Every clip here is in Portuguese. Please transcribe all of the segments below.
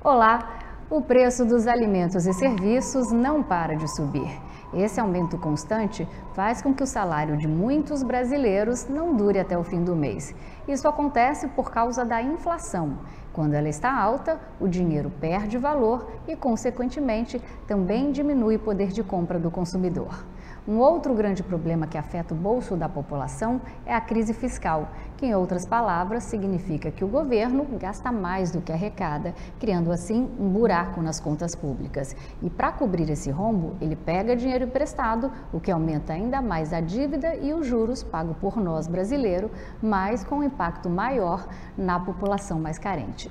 Olá! O preço dos alimentos e serviços não para de subir. Esse aumento constante faz com que o salário de muitos brasileiros não dure até o fim do mês. Isso acontece por causa da inflação. Quando ela está alta, o dinheiro perde valor e, consequentemente, também diminui o poder de compra do consumidor. Um outro grande problema que afeta o bolso da população é a crise fiscal, que, em outras palavras, significa que o governo gasta mais do que arrecada, criando assim um buraco nas contas públicas. E para cobrir esse rombo, ele pega dinheiro emprestado, o que aumenta ainda mais a dívida e os juros pagos por nós brasileiros, mas com um impacto maior na população mais carente.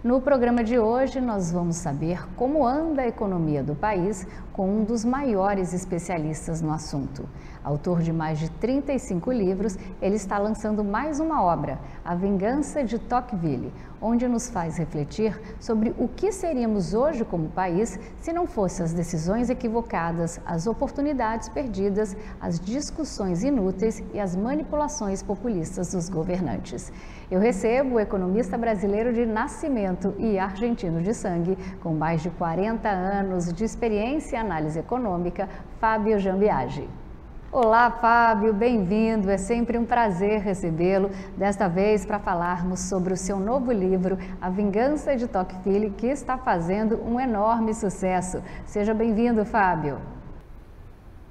No programa de hoje, nós vamos saber como anda a economia do país com um dos maiores especialistas no assunto. Autor de mais de 35 livros, ele está lançando mais uma obra, A Vingança de Tocqueville, onde nos faz refletir sobre o que seríamos hoje como país se não fossem as decisões equivocadas, as oportunidades perdidas, as discussões inúteis e as manipulações populistas dos governantes. Eu recebo o economista brasileiro de nascimento e argentino de sangue, com mais de 40 anos de experiência em análise econômica, Fábio Jambiagi. Olá, Fábio, bem-vindo. É sempre um prazer recebê-lo, desta vez para falarmos sobre o seu novo livro, A Vingança de Tocqueville, que está fazendo um enorme sucesso. Seja bem-vindo, Fábio.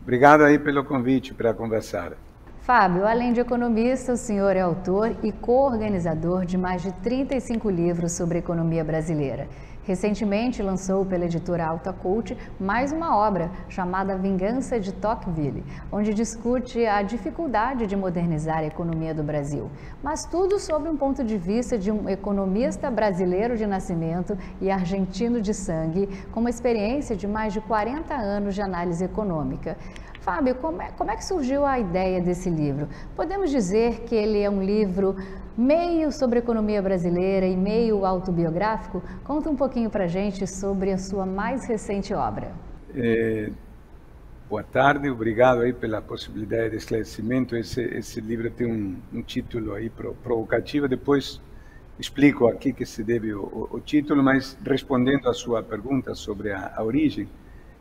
Obrigado aí pelo convite para conversar. Fábio, além de economista, o senhor é autor e co-organizador de mais de 35 livros sobre economia brasileira. Recentemente lançou pela editora Alta Cult mais uma obra chamada Vingança de Tocqueville, onde discute a dificuldade de modernizar a economia do Brasil, mas tudo sob um ponto de vista de um economista brasileiro de nascimento e argentino de sangue, com uma experiência de mais de 40 anos de análise econômica. Fábio, como é que surgiu a ideia desse livro? Podemos dizer que ele é um livro meio sobre a economia brasileira e meio autobiográfico? Conta um pouquinho para a gente sobre a sua mais recente obra. Boa tarde, obrigado aí pela possibilidade de esclarecimento. Esse livro tem um título aí provocativo, depois explico aqui que se deve o título, mas respondendo à sua pergunta sobre a origem,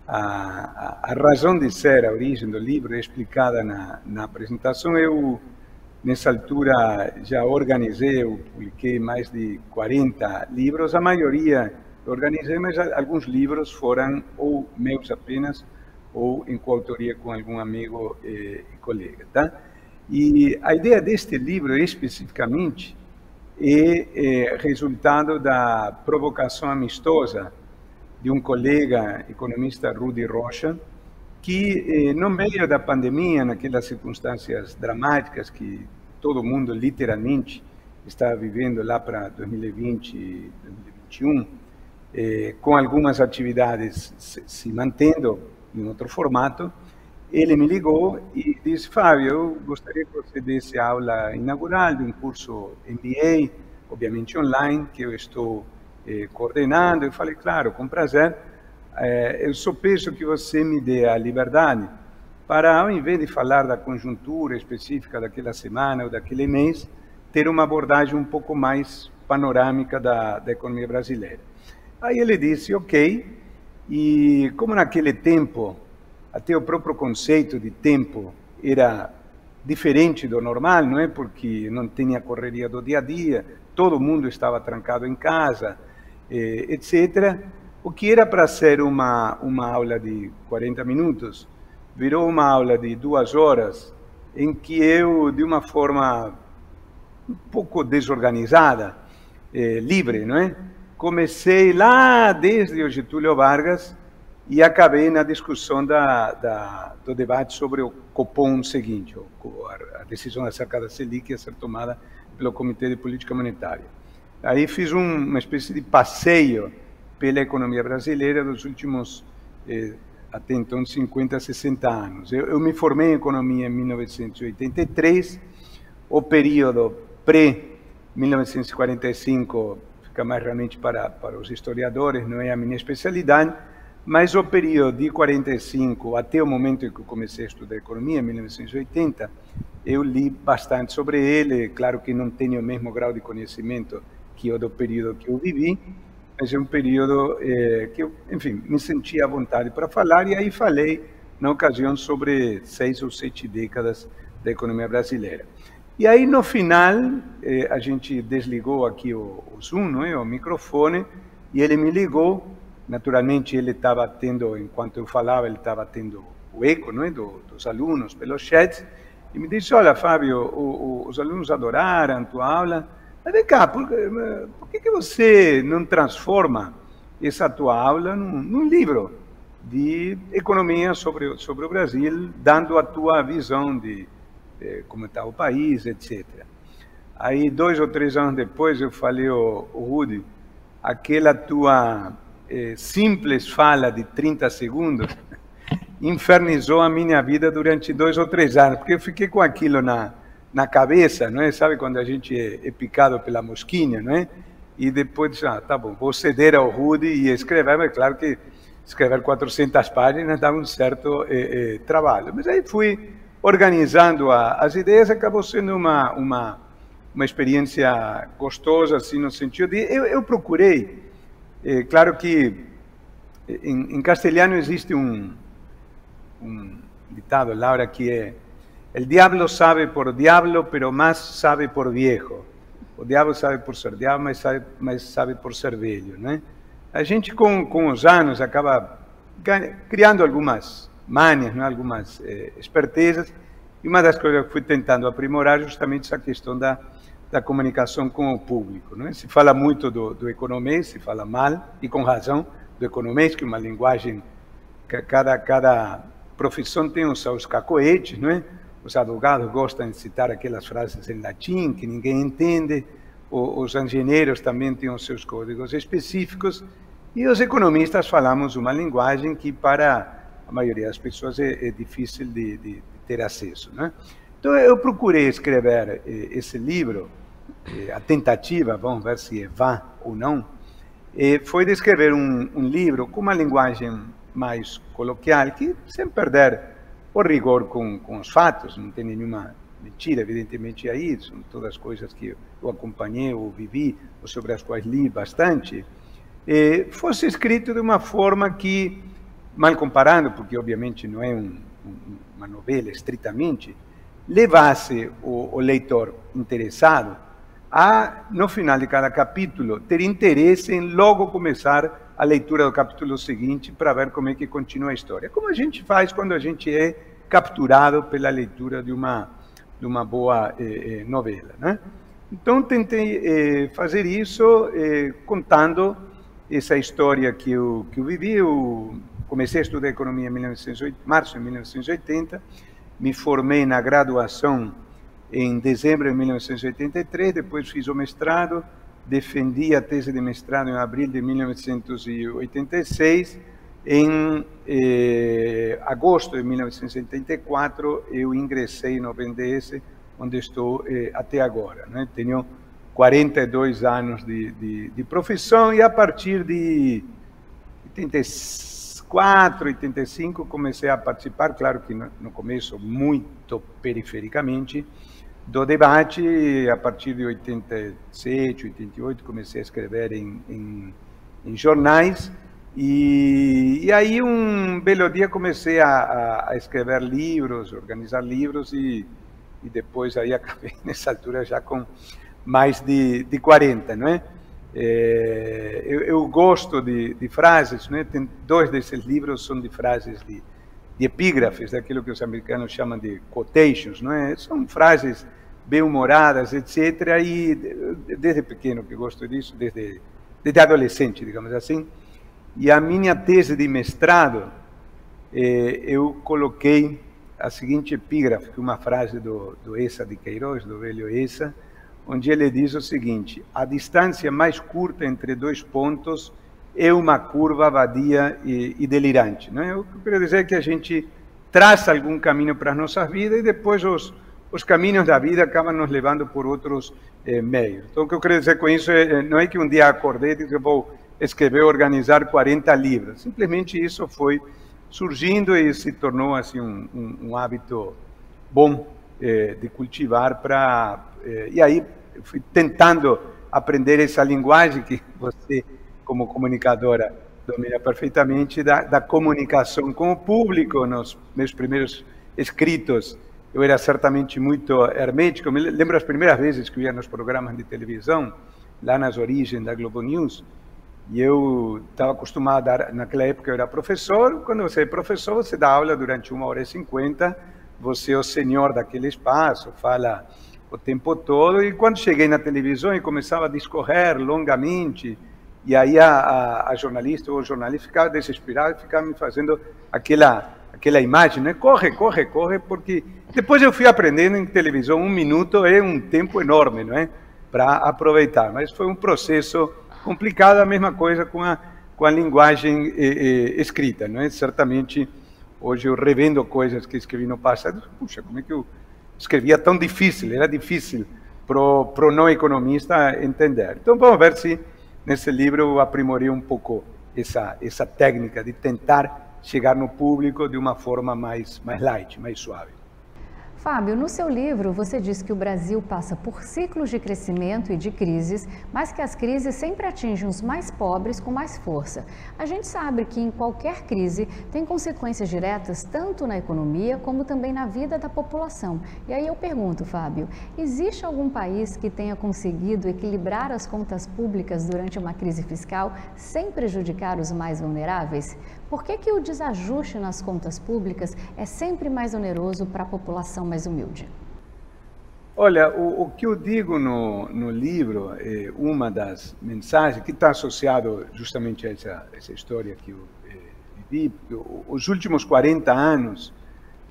a razão de ser, a origem do livro é explicada na apresentação. Eu, nessa altura, já organizei, eu publiquei mais de 40 livros, a maioria eu organizei, mas alguns livros foram ou meus apenas, ou em coautoria com algum amigo e colega, tá? E a ideia deste livro, especificamente, é resultado da provocação amistosa de um colega economista, Rudy Rocha, que no meio da pandemia, naquelas circunstâncias dramáticas que todo mundo literalmente está vivendo lá para 2020 e 2021, com algumas atividades se mantendo em outro formato, ele me ligou e disse: Fábio, eu gostaria que você desse a aula inaugural de um curso MBA, obviamente online, que eu estou coordenando. Eu falei: claro, com prazer. Eu só peço que você me dê a liberdade para, ao invés de falar da conjuntura específica daquela semana ou daquele mês, ter uma abordagem um pouco mais panorâmica da economia brasileira. Aí ele disse: ok, e como naquele tempo, até o próprio conceito de tempo era diferente do normal, não é? Porque não tinha a correria do dia a dia, todo mundo estava trancado em casa, etc. O que era para ser uma aula de 40 minutos, virou uma aula de 2 horas, em que eu, de uma forma um pouco desorganizada, livre, não é? Comecei lá desde o Getúlio Vargas e acabei na discussão do debate sobre o Copom seguinte, a decisão acerca da Selic a ser tomada pelo Comitê de Política Monetária. Aí fiz uma espécie de passeio pela economia brasileira dos últimos, até então, 50, 60 anos. Eu me formei em economia em 1983, o período pré-1945 fica mais realmente para os historiadores, não é a minha especialidade, mas o período de 45 até o momento em que eu comecei a estudar economia, em 1980, eu li bastante sobre ele. Claro que não tenho o mesmo grau de conhecimento que o do período que eu vivi, mas é um período que eu, enfim, me sentia à vontade para falar, e aí falei, na ocasião, sobre 6 ou 7 décadas da economia brasileira. E aí, no final, a gente desligou aqui o Zoom, não é? O microfone, e ele me ligou. Naturalmente, ele estava tendo, enquanto eu falava, ele estava tendo o eco, não é? Dos alunos pelos chats, e me disse: olha, Fábio, os alunos adoraram a tua aula, mas vem cá, por que você não transforma essa tua aula num livro de economia sobre o Brasil, dando a tua visão de como está o país, etc. Aí, 2 ou 3 anos depois, eu falei: ô Rudy, aquela tua simples fala de 30 segundos infernizou a minha vida durante 2 ou 3 anos, porque eu fiquei com aquilo na cabeça, não é? Sabe quando a gente é picado pela mosquinha, não é? E depois disse: tá bom, vou ceder ao Rudy e escrever, mas claro que escrever 400 páginas dá um certo trabalho. Mas aí fui organizando as ideias, acabou sendo uma experiência gostosa, assim, no sentido de... Eu procurei, claro que em castelhano existe um ditado, Laura, que é: el diablo sabe por diablo, pero más sabe por viejo. O diabo sabe por ser diabo, mas sabe por ser velho, né? A gente, com os anos, acaba criando algumas manias, né? Algumas espertezas, e uma das coisas que fui tentando aprimorar é justamente essa questão da comunicação com o público, né? Se fala muito do economês, se fala mal, e com razão, do economês, que é uma linguagem que cada profissão tem os seus cacoetes, não é? Os advogados gostam de citar aquelas frases em latim que ninguém entende, os engenheiros também têm os seus códigos específicos, e os economistas falamos uma linguagem que para a maioria das pessoas é difícil de ter acesso, né? Então eu procurei escrever esse livro, a tentativa, vamos ver se é vã ou não, foi de escrever um livro com uma linguagem mais coloquial, que sem perder o rigor com os fatos, não tem nenhuma mentira, evidentemente, aí, são todas coisas que eu acompanhei, ou vivi, ou sobre as quais li bastante, fosse escrito de uma forma que, mal comparando, porque obviamente não é uma novela estritamente, levasse o leitor interessado a, no final de cada capítulo, ter interesse em logo começar a leitura do capítulo seguinte para ver como é que continua a história. Como a gente faz quando a gente é capturado pela leitura de uma boa novela, né? Então, tentei fazer isso contando essa história que eu vivi. Eu comecei a estudar economia em março de 1980, me formei na graduação em dezembro de 1983, depois fiz o mestrado, defendi a tese de mestrado em abril de 1986, em agosto de 1974 eu ingressei no BNDES, onde estou até agora, né? Tenho 42 anos de profissão, e a partir de 84, 85 comecei a participar, claro que no começo muito perifericamente, do debate. A partir de 87, 88 comecei a escrever em jornais, e aí um belo dia comecei a escrever livros, organizar livros, e depois aí acabei nessa altura já com mais de 40, não é? Eu gosto de frases, né? Tem 2 desses livros são de frases de epígrafes, daquilo que os americanos chamam de quotations, não é? São frases bem-humoradas, etc. E desde pequeno que gosto disso, desde adolescente, digamos assim. E a minha tese de mestrado, eu coloquei a seguinte epígrafe, que é uma frase do Eça de Queiroz, do velho Eça, onde ele diz o seguinte: a distância mais curta entre 2 pontos é uma curva vadia e delirante, não é? O que eu quero dizer é que a gente traça algum caminho para as nossas vidas, e depois os caminhos da vida acabam nos levando por outros meios. Então, o que eu quero dizer com isso não é que um dia acordei e disse: vou escrever, organizar 40 livros. Simplesmente isso foi surgindo e se tornou assim um hábito bom de cultivar e aí fui tentando aprender essa linguagem que você como comunicadora, domina perfeitamente da comunicação com o público. Nos meus primeiros escritos, eu era certamente muito hermético. Me lembro as primeiras vezes que eu ia nos programas de televisão, lá nas origens da Globo News, e eu estava acostumado a dar, naquela época eu era professor. Quando você é professor, você dá aula durante 1h50, você é o senhor daquele espaço, fala o tempo todo, e quando cheguei na televisão e começava a discorrer longamente, e aí a jornalista ou o jornalista ficava desesperado, ficava me fazendo aquela imagem, né? Corre, corre, corre, porque depois eu fui aprendendo em televisão, 1 minuto é um tempo enorme, não é? Para aproveitar, mas foi um processo complicado. A mesma coisa com a linguagem escrita, não é? Certamente, hoje eu revendo coisas que escrevi no passado, puxa, como é que eu escrevia tão difícil, era difícil para o não economista entender. Então vamos ver se nesse livro eu aprimorei um pouco essa técnica de tentar chegar no público de uma forma mais light, mais suave. Fábio, no seu livro você diz que o Brasil passa por ciclos de crescimento e de crises, mas que as crises sempre atingem os mais pobres com mais força. A gente sabe que em qualquer crise tem consequências diretas tanto na economia como também na vida da população. E aí eu pergunto, Fábio, existe algum país que tenha conseguido equilibrar as contas públicas durante uma crise fiscal sem prejudicar os mais vulneráveis? Por que o desajuste nas contas públicas é sempre mais oneroso para a população mais humilde? Olha, o que eu digo no livro, uma das mensagens que está associado justamente a essa história que eu vivi, os últimos 40 anos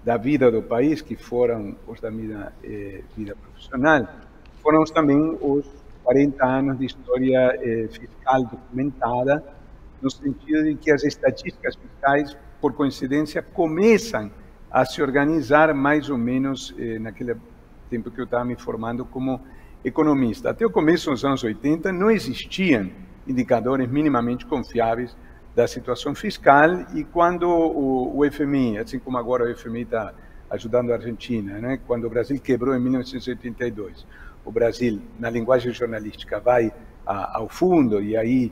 da vida do país, que foram os da minha vida profissional, foram também os 40 anos de história fiscal documentada, no sentido de que as estatísticas fiscais, por coincidência, começam a se organizar mais ou menos naquele tempo que eu estava me formando como economista. Até o começo dos anos 80 não existiam indicadores minimamente confiáveis da situação fiscal, e quando o FMI, assim como agora o FMI está ajudando a Argentina, né? Quando o Brasil quebrou em 1982, o Brasil, na linguagem jornalística, vai ao fundo, e aí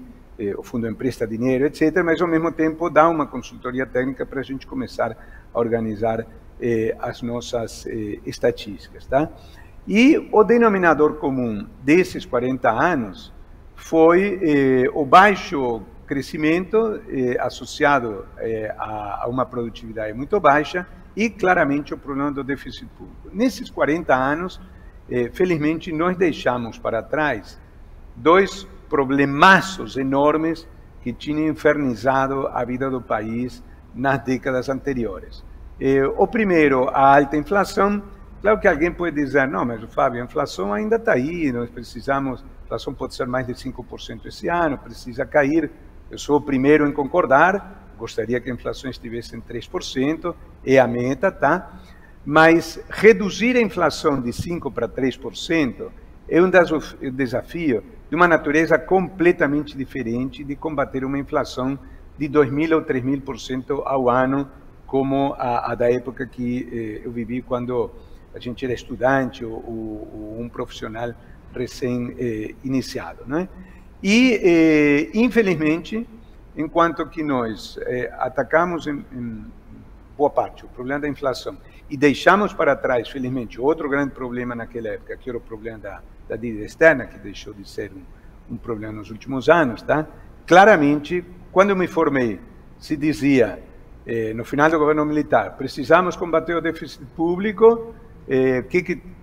o fundo empresta dinheiro, etc., mas ao mesmo tempo dá uma consultoria técnica para a gente começar a organizar as nossas estatísticas, tá? E o denominador comum desses 40 anos foi o baixo crescimento associado a uma produtividade muito baixa e, claramente, o problema do déficit público. Nesses 40 anos, felizmente, nós deixamos para trás dois problemaços enormes que tinham infernizado a vida do país nas décadas anteriores. O primeiro, a alta inflação. Claro que alguém pode dizer, não, mas Fábio, a inflação ainda está aí, nós precisamos, a inflação pode ser mais de 5% esse ano, precisa cair. Eu sou o primeiro em concordar, gostaria que a inflação estivesse em 3%, é a meta, tá? Mas reduzir a inflação de 5% para 3% é um desafio de uma natureza completamente diferente de combater uma inflação de 2.000 ou 3.000% ao ano, como a da época que eu vivi quando a gente era estudante ou um profissional recém-iniciado, né? E, infelizmente, enquanto que nós atacamos em boa parte o problema da inflação e deixamos para trás, felizmente, outro grande problema naquela época, que era o problema da dívida externa, que deixou de ser um problema nos últimos anos, tá? Claramente, quando eu me formei, se dizia, no final do governo militar, precisamos combater o déficit público.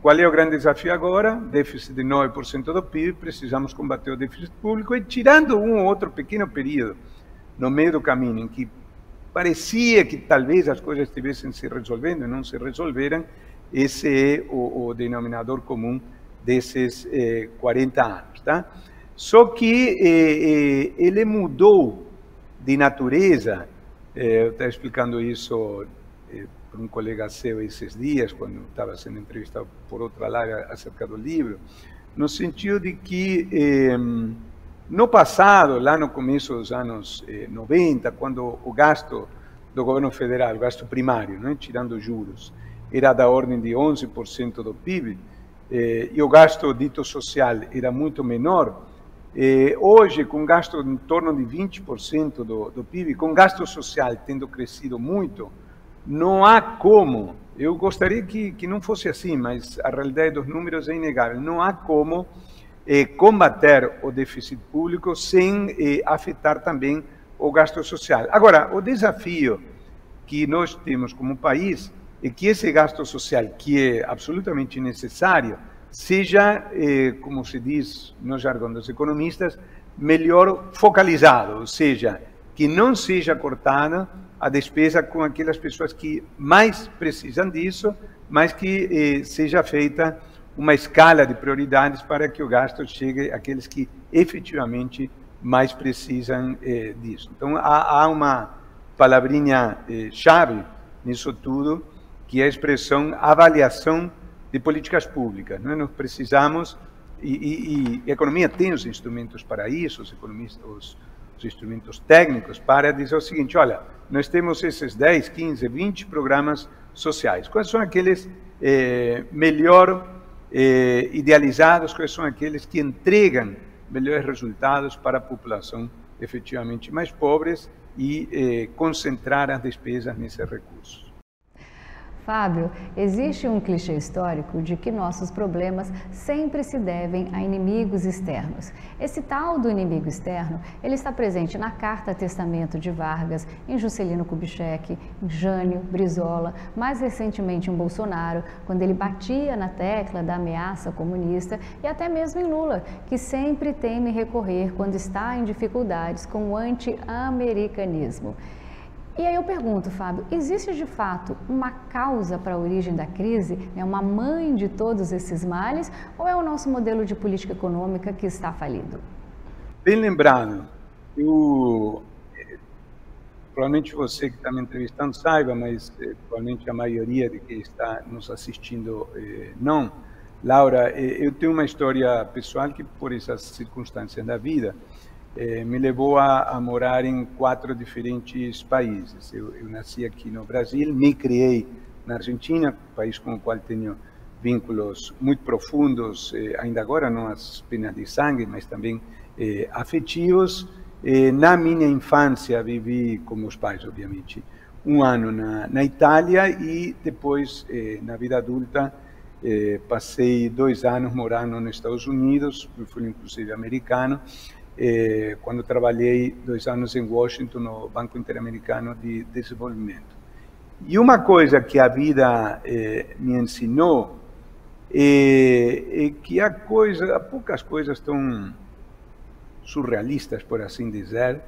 Qual é o grande desafio agora? Déficit de 9% do PIB, precisamos combater o déficit público, e tirando um ou outro pequeno período no meio do caminho em que parecia que talvez as coisas estivessem se resolvendo e não se resolveram, esse é o denominador comum desses 40 anos, tá? Só que ele mudou de natureza. Eu estava explicando isso para um colega seu esses dias, quando estava sendo entrevistado por outra live acerca do livro, no sentido de que no passado, lá no começo dos anos 90, quando o gasto do governo federal, o gasto primário, né, tirando juros, era da ordem de 11% do PIB, e o gasto dito social era muito menor, Hoje, com gasto em torno de 20% do PIB, com gasto social tendo crescido muito, não há como, eu gostaria que não fosse assim, mas a realidade dos números é inegável, não há como combater o déficit público sem afetar também o gasto social. Agora, o desafio que nós temos como país é que esse gasto social, que é absolutamente necessário, seja, como se diz no jargão dos economistas, melhor focalizado, ou seja, que não seja cortada a despesa com aquelas pessoas que mais precisam disso, mas que seja feita uma escala de prioridades para que o gasto chegue àqueles que efetivamente mais precisam disso. Então, há uma palavrinha chave nisso tudo, que é a expressão avaliação de políticas públicas. Nós precisamos, e a economia tem os instrumentos para isso, os economistas, os instrumentos técnicos, para dizer o seguinte: olha, nós temos esses 10, 15, 20 programas sociais. Quais são aqueles melhor idealizados, quais são aqueles que entregam melhores resultados para a população efetivamente mais pobres e concentrar as despesas nesses recursos. Fábio, existe um clichê histórico de que nossos problemas sempre se devem a inimigos externos. Esse tal do inimigo externo, ele está presente na Carta Testamento de Vargas, em Juscelino Kubitschek, em Jânio, Brizola, mais recentemente em Bolsonaro, quando ele batia na tecla da ameaça comunista, e até mesmo em Lula, que sempre teme recorrer quando está em dificuldades com o anti-americanismo. E aí eu pergunto, Fábio, existe de fato uma causa para a origem da crise, uma mãe de todos esses males, ou é o nosso modelo de política econômica que está falido? Bem lembrado, provavelmente você que está me entrevistando saiba, mas provavelmente a maioria de quem está nos assistindo não. Laura, eu tenho uma história pessoal que, por essas circunstâncias da vida, me levou a morar em 4 diferentes países. Eu nasci aqui no Brasil, me criei na Argentina, país com o qual tenho vínculos muito profundos, ainda agora não apenas de sangue, mas também afetivos. Na minha infância vivi com meus pais, obviamente, um ano na Itália e depois, na vida adulta, passei 2 anos morando nos Estados Unidos, fui inclusive americano, quando trabalhei 2 anos em Washington, no Banco Interamericano de Desenvolvimento. E uma coisa que a vida me ensinou é que há poucas coisas tão surrealistas, por assim dizer,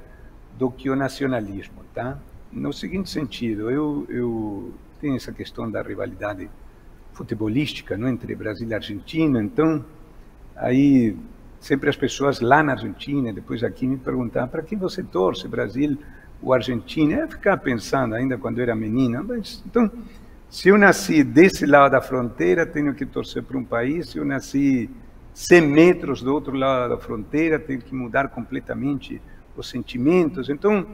do que o nacionalismo, tá? No seguinte sentido, eu tenho essa questão da rivalidade futebolística, não, entre Brasil e Argentina, então aí sempre as pessoas lá na Argentina, depois aqui, me perguntavam: para quem você torce, Brasil ou Argentina? Eu ficava pensando, ainda quando eu era menina, mas então, se eu nasci desse lado da fronteira, tenho que torcer para um país; se eu nasci 100 metros do outro lado da fronteira, tenho que mudar completamente os sentimentos. Então,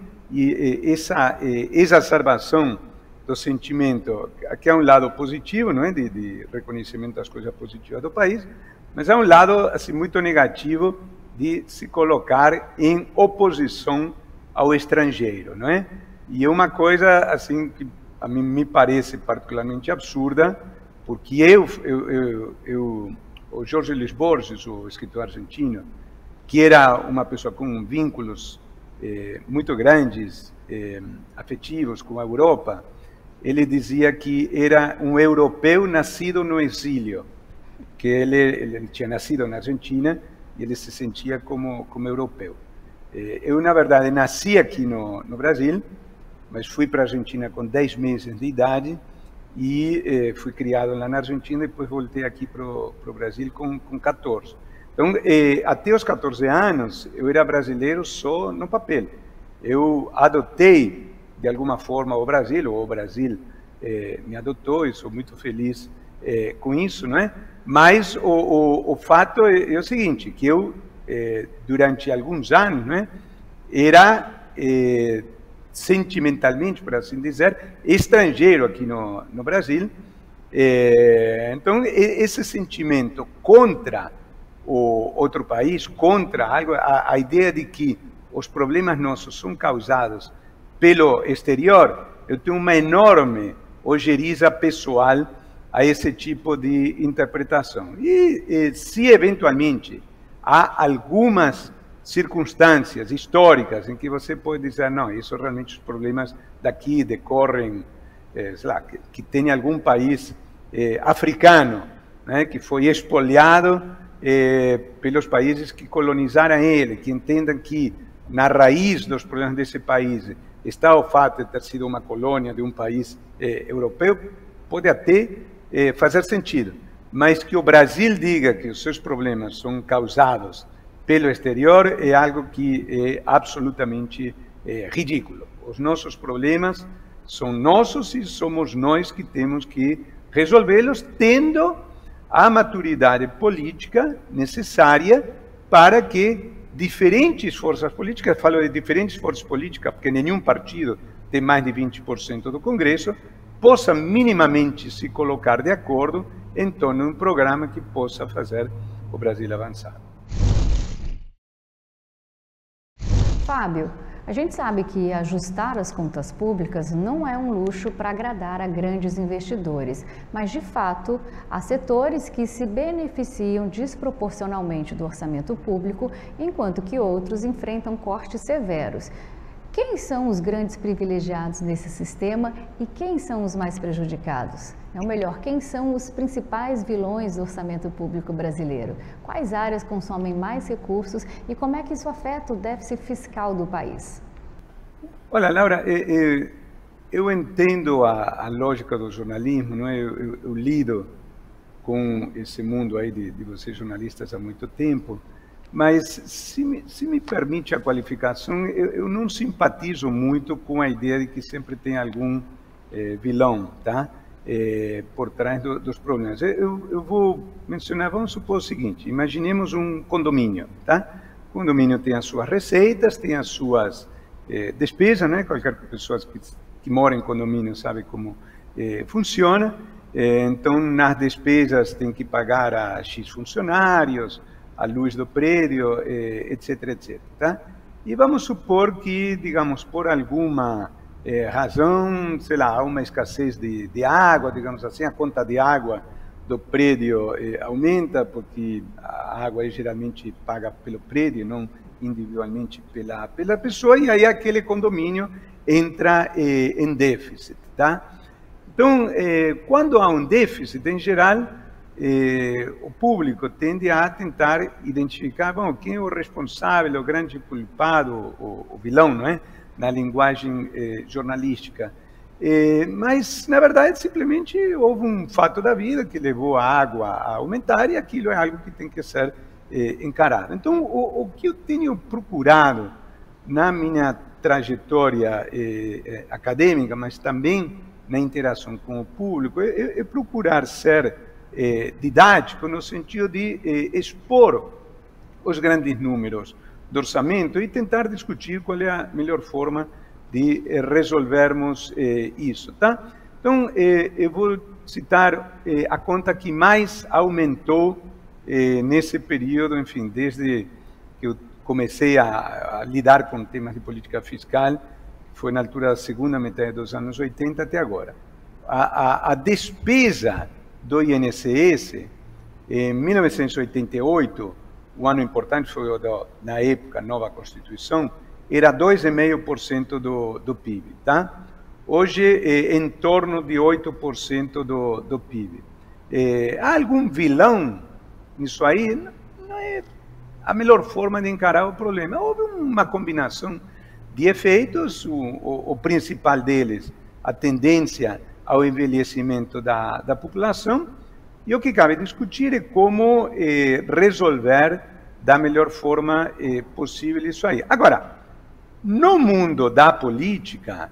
essa exacerbação do sentimento, aqui há um lado positivo, não é, de reconhecimento das coisas positivas do país, mas há um lado assim muito negativo de se colocar em oposição ao estrangeiro, não é? E é uma coisa assim que a mim me parece particularmente absurda, porque o Jorge Luis Borges, o escritor argentino, que era uma pessoa com vínculos muito grandes, afetivos com a Europa, ele dizia que era um europeu nascido no exílio, que ele tinha nascido na Argentina e ele se sentia como europeu. Eu, na verdade, nasci aqui no Brasil, mas fui para a Argentina com 10 meses de idade e fui criado lá na Argentina e depois voltei aqui para o Brasil com 14. Então, até os 14 anos, eu era brasileiro só no papel. Eu adotei, de alguma forma, o Brasil, ou o Brasil me adotou, e sou muito feliz com isso, não é? Mas o fato é o seguinte, que eu, durante alguns anos, não é, era sentimentalmente, por assim dizer, estrangeiro aqui no Brasil. Então, esse sentimento contra ou outro país contra algo, a ideia de que os problemas nossos são causados pelo exterior, eu tenho uma enorme ojeriza pessoal a esse tipo de interpretação. E se eventualmente há algumas circunstâncias históricas em que você pode dizer, não, isso realmente os problemas daqui decorrem, sei lá, que tem algum país africano, né, que foi expoliado pelos países que colonizaram ele, que entendam que na raiz dos problemas desse país está o fato de ter sido uma colônia de um país europeu, pode até fazer sentido. Mas que o Brasil diga que os seus problemas são causados pelo exterior é algo que é absolutamente ridículo. Os nossos problemas são nossos e somos nós que temos que resolvê-los, tendo a maturidade política necessária para que diferentes forças políticas, falo de diferentes forças políticas, porque nenhum partido tem mais de 20% do Congresso, possam minimamente se colocar de acordo em torno de um programa que possa fazer o Brasil avançar. Fábio, a gente sabe que ajustar as contas públicas não é um luxo para agradar a grandes investidores, mas de fato há setores que se beneficiam desproporcionalmente do orçamento público, enquanto que outros enfrentam cortes severos. Quem são os grandes privilegiados nesse sistema e quem são os mais prejudicados? Ou melhor, quem são os principais vilões do orçamento público brasileiro? Quais áreas consomem mais recursos e como é que isso afeta o déficit fiscal do país? Olha, Laura, eu entendo a lógica do jornalismo, não é? Eu lido com esse mundo aí de vocês jornalistas há muito tempo, mas se me permite a qualificação, eu não simpatizo muito com a ideia de que sempre tem algum vilão, tá? Por trás dos problemas. Eu vou mencionar, vamos supor o seguinte, imaginemos um condomínio, tá? O condomínio tem as suas receitas, tem as suas despesas, né? Qualquer pessoa que mora em condomínio sabe como funciona. Então, nas despesas tem que pagar a X funcionários, a luz do prédio, etc, etc, tá? E vamos supor que, digamos, por alguma razão, sei lá, há uma escassez de água, digamos assim, a conta de água do prédio aumenta, porque a água é geralmente paga pelo prédio, não individualmente pela pessoa, e aí aquele condomínio entra em déficit, tá? Então, quando há um déficit, em geral, o público tende a tentar identificar, bom, quem é o responsável, o grande culpado, o vilão, não é? Na linguagem jornalística. Mas, na verdade, simplesmente houve um fato da vida que levou a água a aumentar e aquilo é algo que tem que ser encarado. Então, o que eu tenho procurado na minha trajetória acadêmica, mas também na interação com o público, é procurar ser didático no sentido de expor os grandes números do orçamento e tentar discutir qual é a melhor forma de resolvermos isso, tá? Então, eu vou citar a conta que mais aumentou nesse período, enfim, desde que eu comecei a lidar com temas de política fiscal, foi na altura da segunda metade dos anos 80 até agora. A despesa do INSS, em 1988, um ano importante foi na época, nova Constituição, era 2,5% do PIB, tá? Hoje é em torno de 8% do PIB. Há algum vilão nisso aí? Não é a melhor forma de encarar o problema. Houve uma combinação de efeitos, o principal deles, a tendência ao envelhecimento da população, e o que cabe discutir é como resolver da melhor forma possível isso aí. Agora, no mundo da política,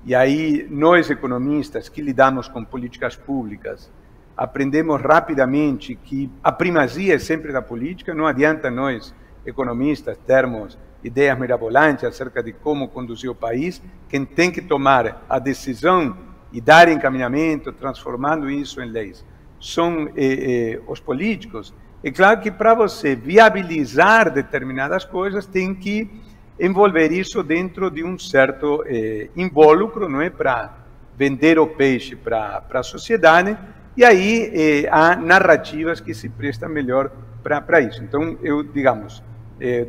e aí nós economistas que lidamos com políticas públicas, aprendemos rapidamente que a primazia é sempre da política, não adianta nós, economistas, termos ideias mirabolantes acerca de como conduzir o país, quem tem que tomar a decisão e dar encaminhamento, transformando isso em leis, são os políticos. É claro que para você viabilizar determinadas coisas, tem que envolver isso dentro de um certo invólucro, não é? Para vender o peixe para a sociedade, e aí há narrativas que se prestam melhor para isso. Então, eu, digamos,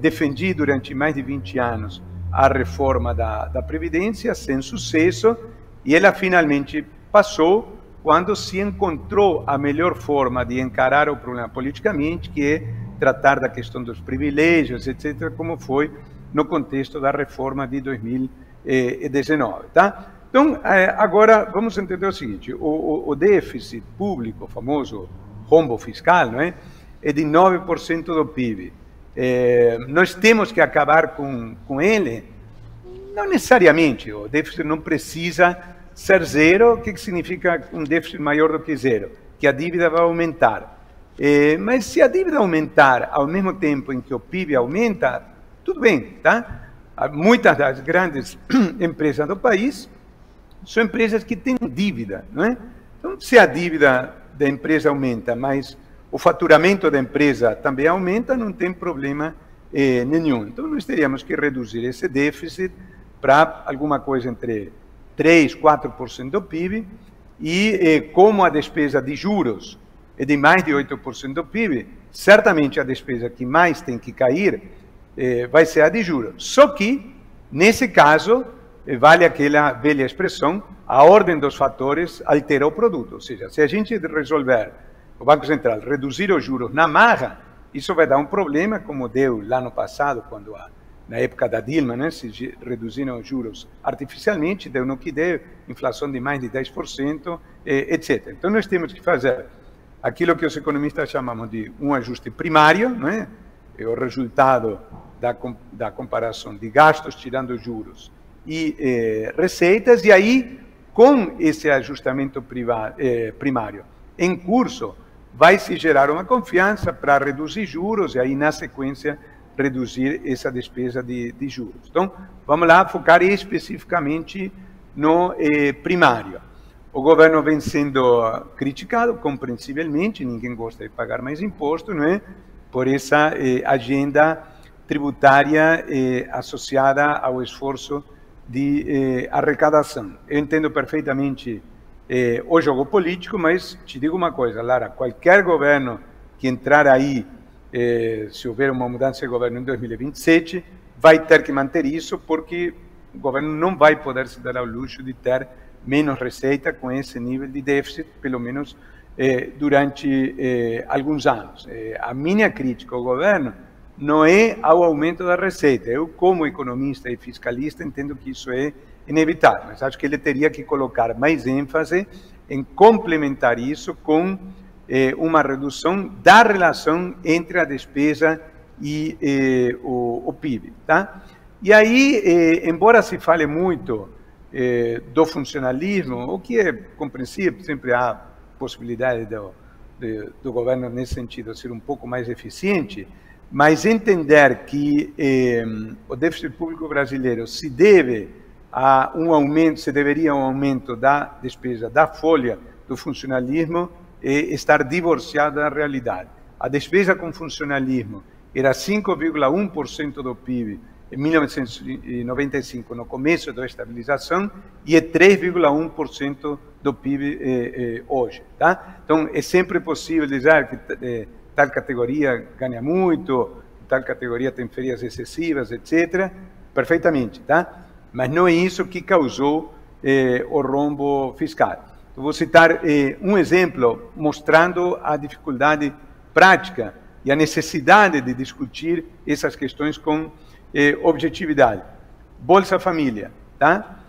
defendi durante mais de 20 anos a reforma da Previdência, sem sucesso, e ela finalmente passou quando se encontrou a melhor forma de encarar o problema politicamente, que é tratar da questão dos privilégios, etc., como foi no contexto da reforma de 2019. Tá? Então, agora vamos entender o seguinte: o déficit público, o famoso rombo fiscal, não é? É de 9% do PIB. Nós temos que acabar com ele? Não necessariamente. O déficit não precisa ser zero. O que significa um déficit maior do que zero? Que a dívida vai aumentar. Mas se a dívida aumentar ao mesmo tempo em que o PIB aumenta, tudo bem, tá? Muitas das grandes empresas do país são empresas que têm dívida, não é? Então, se a dívida da empresa aumenta, mas o faturamento da empresa também aumenta, não tem problema nenhum. Então, nós teríamos que reduzir esse déficit para alguma coisa entre 3% e 4% do PIB, e como a despesa de juros é de mais de 8% do PIB, certamente a despesa que mais tem que cair vai ser a de juros. Só que, nesse caso, vale aquela velha expressão: a ordem dos fatores altera o produto. Ou seja, se a gente resolver, o Banco Central, reduzir os juros na marra, isso vai dar um problema, como deu lá no passado, quando na época da Dilma, né, se reduziram os juros artificialmente, deu no que deu, inflação de mais de 10%, etc. Então, nós temos que fazer aquilo que os economistas chamamos de um ajuste primário, não é? É o resultado da comparação de gastos, tirando juros, e receitas, e aí, com esse ajustamento primário em curso, vai se gerar uma confiança para reduzir juros, e aí, na sequência, reduzir essa despesa de juros. Então, vamos lá focar especificamente no primário. O governo vem sendo criticado, compreensivelmente, ninguém gosta de pagar mais imposto, não é? Por essa agenda tributária associada ao esforço de arrecadação. Eu entendo perfeitamente o jogo político, mas te digo uma coisa, Lara: qualquer governo que entrar aí, se houver uma mudança de governo em 2027, vai ter que manter isso, porque o governo não vai poder se dar ao luxo de ter menos receita com esse nível de déficit, pelo menos durante alguns anos. A minha crítica ao governo não é ao aumento da receita. Eu, como economista e fiscalista, entendo que isso é inevitável, mas acho que ele teria que colocar mais ênfase em complementar isso com uma redução da relação entre a despesa e o PIB. Tá? E aí, embora se fale muito do funcionalismo, o que é compreensível, sempre há possibilidade do governo, nesse sentido, ser um pouco mais eficiente, mas entender que o déficit público brasileiro se deve a um aumento, se deveria a um aumento da despesa da folha do funcionalismo, estar divorciado da realidade. A despesa com funcionalismo era 5,1% do PIB em 1995, no começo da estabilização, e é 3,1% do PIB hoje. Tá? Então, é sempre possível dizer que tal categoria ganha muito, tal categoria tem férias excessivas, etc. Perfeitamente, tá? Mas não é isso que causou o rombo fiscal. Eu vou citar um exemplo mostrando a dificuldade prática e a necessidade de discutir essas questões com objetividade. Bolsa Família, tá?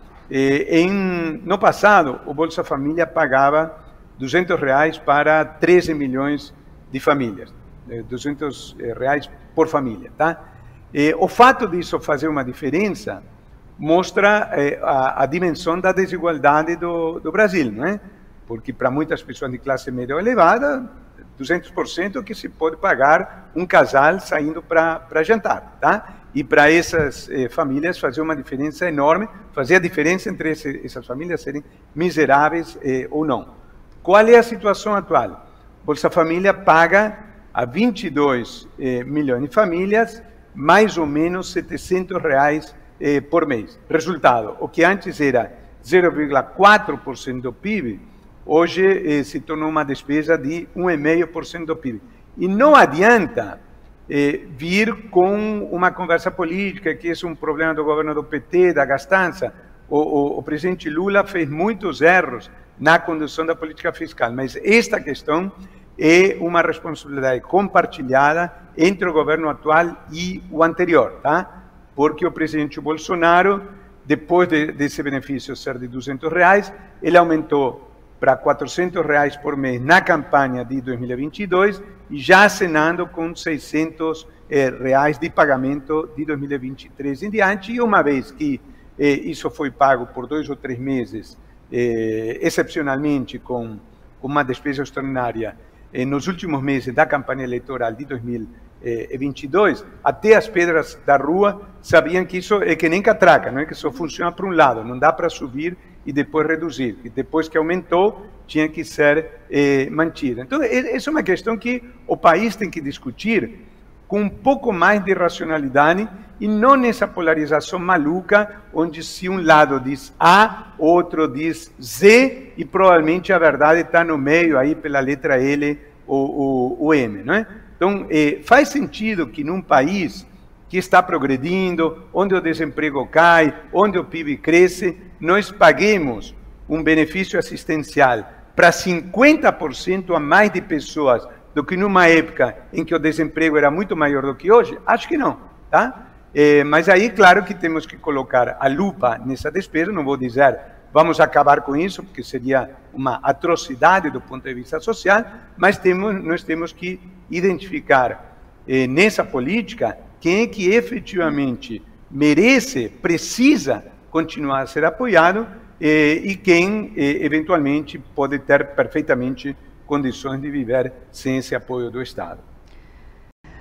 No passado, o Bolsa Família pagava R$200 para 13 milhões de famílias, R$200 por família, tá? O fato disso fazer uma diferença mostra a dimensão da desigualdade do Brasil, não é? Porque para muitas pessoas de classe média elevada, 200% que se pode pagar um casal saindo para jantar, tá? E para essas famílias fazer uma diferença enorme, fazer a diferença entre essas famílias serem miseráveis ou não. Qual é a situação atual? Bolsa Família paga a 22 milhões de famílias mais ou menos R$700 por mês. Resultado, o que antes era 0,4% do PIB, hoje se tornou uma despesa de 1,5% do PIB. E não adianta vir com uma conversa política, que é um problema do governo do PT, da gastança. O presidente Lula fez muitos erros na condução da política fiscal, mas esta questão é uma responsabilidade compartilhada entre o governo atual e o anterior, tá? Porque o presidente Bolsonaro, depois desse benefício ser de R$200, ele aumentou para R$400 por mês na campanha de 2022 e já acenando com R$600 de pagamento de 2023 em diante. E uma vez que isso foi pago por 2 ou 3 meses, excepcionalmente com uma despesa extraordinária nos últimos meses da campanha eleitoral de 2022, até as pedras da rua sabiam que isso é que nem catraca, não é que só funciona para um lado, não dá para subir e depois reduzir. E depois que aumentou, tinha que ser mantida. Então, essa é uma questão que o país tem que discutir com um pouco mais de racionalidade e não nessa polarização maluca, onde se um lado diz A, outro diz Z, e provavelmente a verdade está no meio, aí pela letra L ou M, não é? Então, faz sentido que num país que está progredindo, onde o desemprego cai, onde o PIB cresce, nós paguemos um benefício assistencial para 50% a mais de pessoas do que numa época em que o desemprego era muito maior do que hoje? Acho que não, tá? Mas aí, claro que temos que colocar a lupa nessa despesa, não vou dizer vamos acabar com isso, porque seria uma atrocidade do ponto de vista social, mas nós temos que identificar nessa política quem é que efetivamente merece, precisa continuar a ser apoiado e quem eventualmente pode ter perfeitamente condições de viver sem esse apoio do Estado.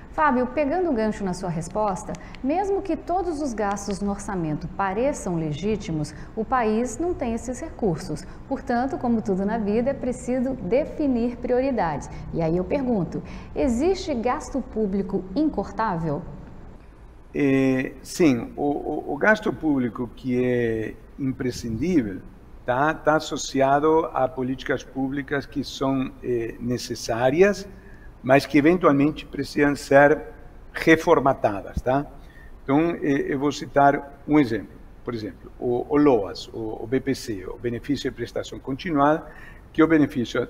Fábio, pegando o gancho na sua resposta, mesmo que todos os gastos no orçamento pareçam legítimos, o país não tem esses recursos. Portanto, como tudo na vida, é preciso definir prioridades. E aí eu pergunto, existe gasto público incortável? Sim, o gasto público que é imprescindível está associado a políticas públicas que são necessárias, mas que eventualmente precisam ser reformatadas, tá? Então, eu vou citar um exemplo. Por exemplo, o LOAS, o BPC, o Benefício de Prestação Continuada, que é o benefício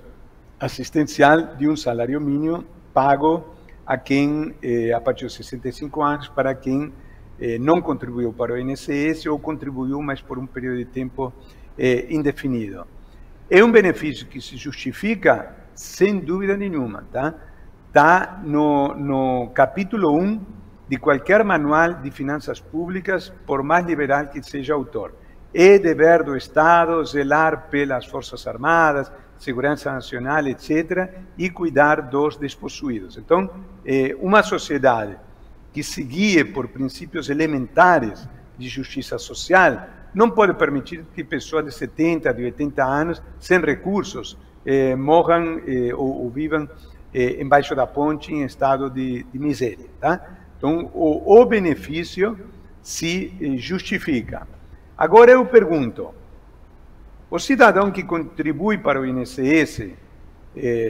assistencial de um salário mínimo pago a quem, a partir dos 65 anos, para quem não contribuiu para o INSS ou contribuiu, mas por um período de tempo indefinido. É um benefício que se justifica sem dúvida nenhuma, tá? Está no capítulo 1 de qualquer manual de finanças públicas, por mais liberal que seja o autor. É dever do Estado zelar pelas Forças Armadas, segurança nacional, etc., e cuidar dos despossuídos. Então, uma sociedade que se guie por princípios elementares de justiça social não pode permitir que pessoas de 70, de 80 anos, sem recursos, morram ou vivam embaixo da ponte em estado de miséria, tá? Então, o benefício se justifica. Agora eu pergunto, o cidadão que contribui para o INSS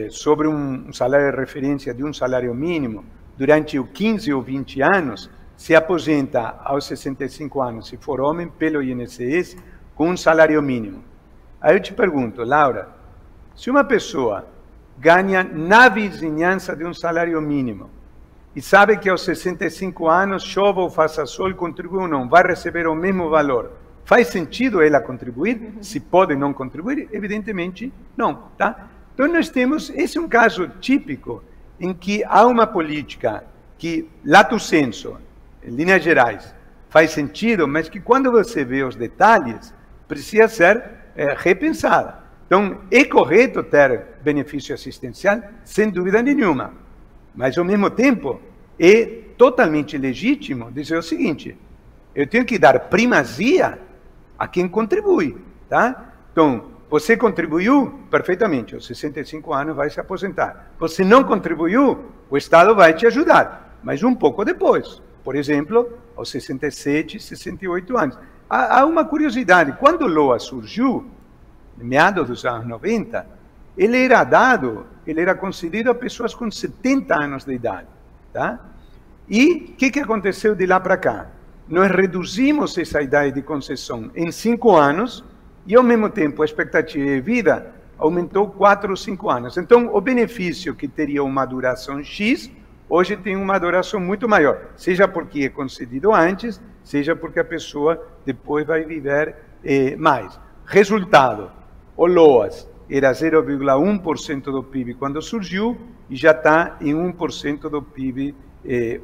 sobre um salário de referência de um salário mínimo durante 15 ou 20 anos, se aposenta aos 65 anos, se for homem, pelo INSS, com um salário mínimo. Aí eu te pergunto, Laura, se uma pessoa ganha na vizinhança de um salário mínimo e sabe que aos 65 anos, chova ou faça sol, contribui ou não, vai receber o mesmo valor, faz sentido ela contribuir? Se pode não contribuir? Evidentemente não, tá? Então nós temos, esse é um caso típico em que há uma política que, lato sensu, em linhas gerais, faz sentido, mas que quando você vê os detalhes, precisa ser repensada. Então, é correto ter benefício assistencial, sem dúvida nenhuma, mas ao mesmo tempo é totalmente legítimo dizer o seguinte, eu tenho que dar primazia a quem contribui, tá? Então, você contribuiu perfeitamente, aos 65 anos vai se aposentar. Você não contribuiu, o Estado vai te ajudar, mas um pouco depois. Por exemplo, aos 67, 68 anos. Há uma curiosidade, quando o LOA surgiu, em meados dos anos 90, ele era concedido a pessoas com 70 anos de idade. Tá? E o que aconteceu de lá para cá? Nós reduzimos essa idade de concessão em 5 anos e, ao mesmo tempo, a expectativa de vida aumentou 4 ou 5 anos. Então, o benefício que teria uma duração X, hoje tem uma duração muito maior, seja porque é concedido antes, seja porque a pessoa depois vai viver mais. Resultado, o LOAS era 0,1% do PIB quando surgiu e já está em 1% do PIB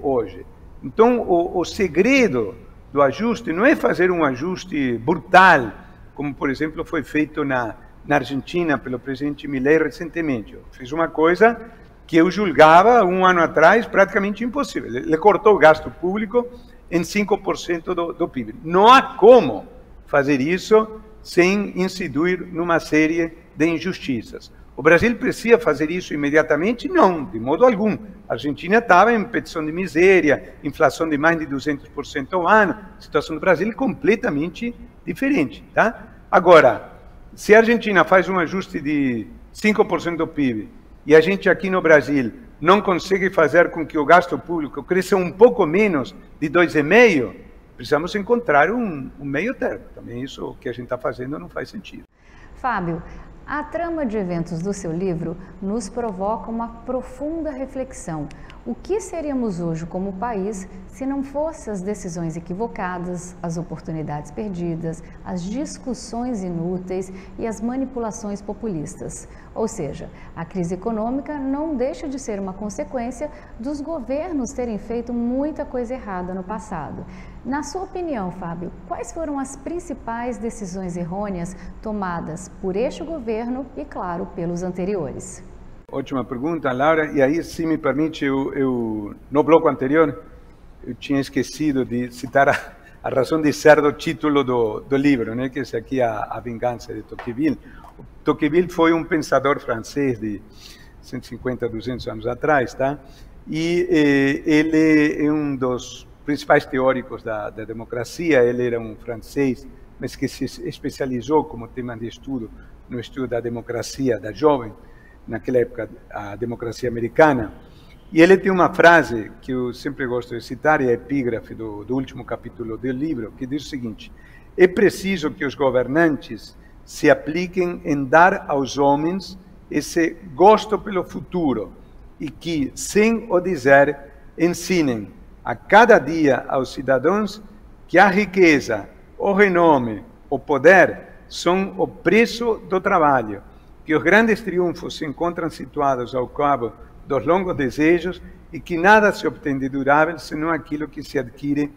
hoje. Então, o segredo do ajuste não é fazer um ajuste brutal, como, por exemplo, foi feito na Argentina pelo presidente Milei recentemente. Fez uma coisa que eu julgava, um ano atrás, praticamente impossível. Ele cortou o gasto público em 5% do PIB. Não há como fazer isso sem incidir numa série de injustiças. O Brasil precisa fazer isso imediatamente? Não, de modo algum. A Argentina estava em petição de miséria, inflação de mais de 200% ao ano. A situação do Brasil é completamente diferente. Tá? Agora, se a Argentina faz um ajuste de 5% do PIB e a gente aqui no Brasil não consegue fazer com que o gasto público cresça um pouco menos de 2,5%, precisamos encontrar um meio termo. Também isso que a gente está fazendo não faz sentido. Fábio, a trama de eventos do seu livro nos provoca uma profunda reflexão. O que seríamos hoje como país se não fossem as decisões equivocadas, as oportunidades perdidas, as discussões inúteis e as manipulações populistas? Ou seja, a crise econômica não deixa de ser uma consequência dos governos terem feito muita coisa errada no passado. Na sua opinião, Fábio, quais foram as principais decisões errôneas tomadas por este governo e, claro, pelos anteriores? Ótima pergunta, Laura. E aí, se me permite, no bloco anterior, eu tinha esquecido de citar a razão de ser do título do livro, né? Que é aqui a Vingança de Tocqueville. Tocqueville foi um pensador francês de 150, 200 anos atrás, tá? E ele é um dos principais teóricos da democracia. Ele era um francês, mas que se especializou como tema de estudo no estudo da democracia da jovem, naquela época a democracia americana. E ele tem uma frase que eu sempre gosto de citar, e é a epígrafe do último capítulo do livro, que diz o seguinte: é preciso que os governantes se apliquem em dar aos homens esse gosto pelo futuro e que, sem o dizer, ensinem a cada dia aos cidadãos que a riqueza, o renome, o poder são o preço do trabalho, que os grandes triunfos se encontram situados ao cabo dos longos desejos e que nada se obtém de durável senão aquilo que se adquire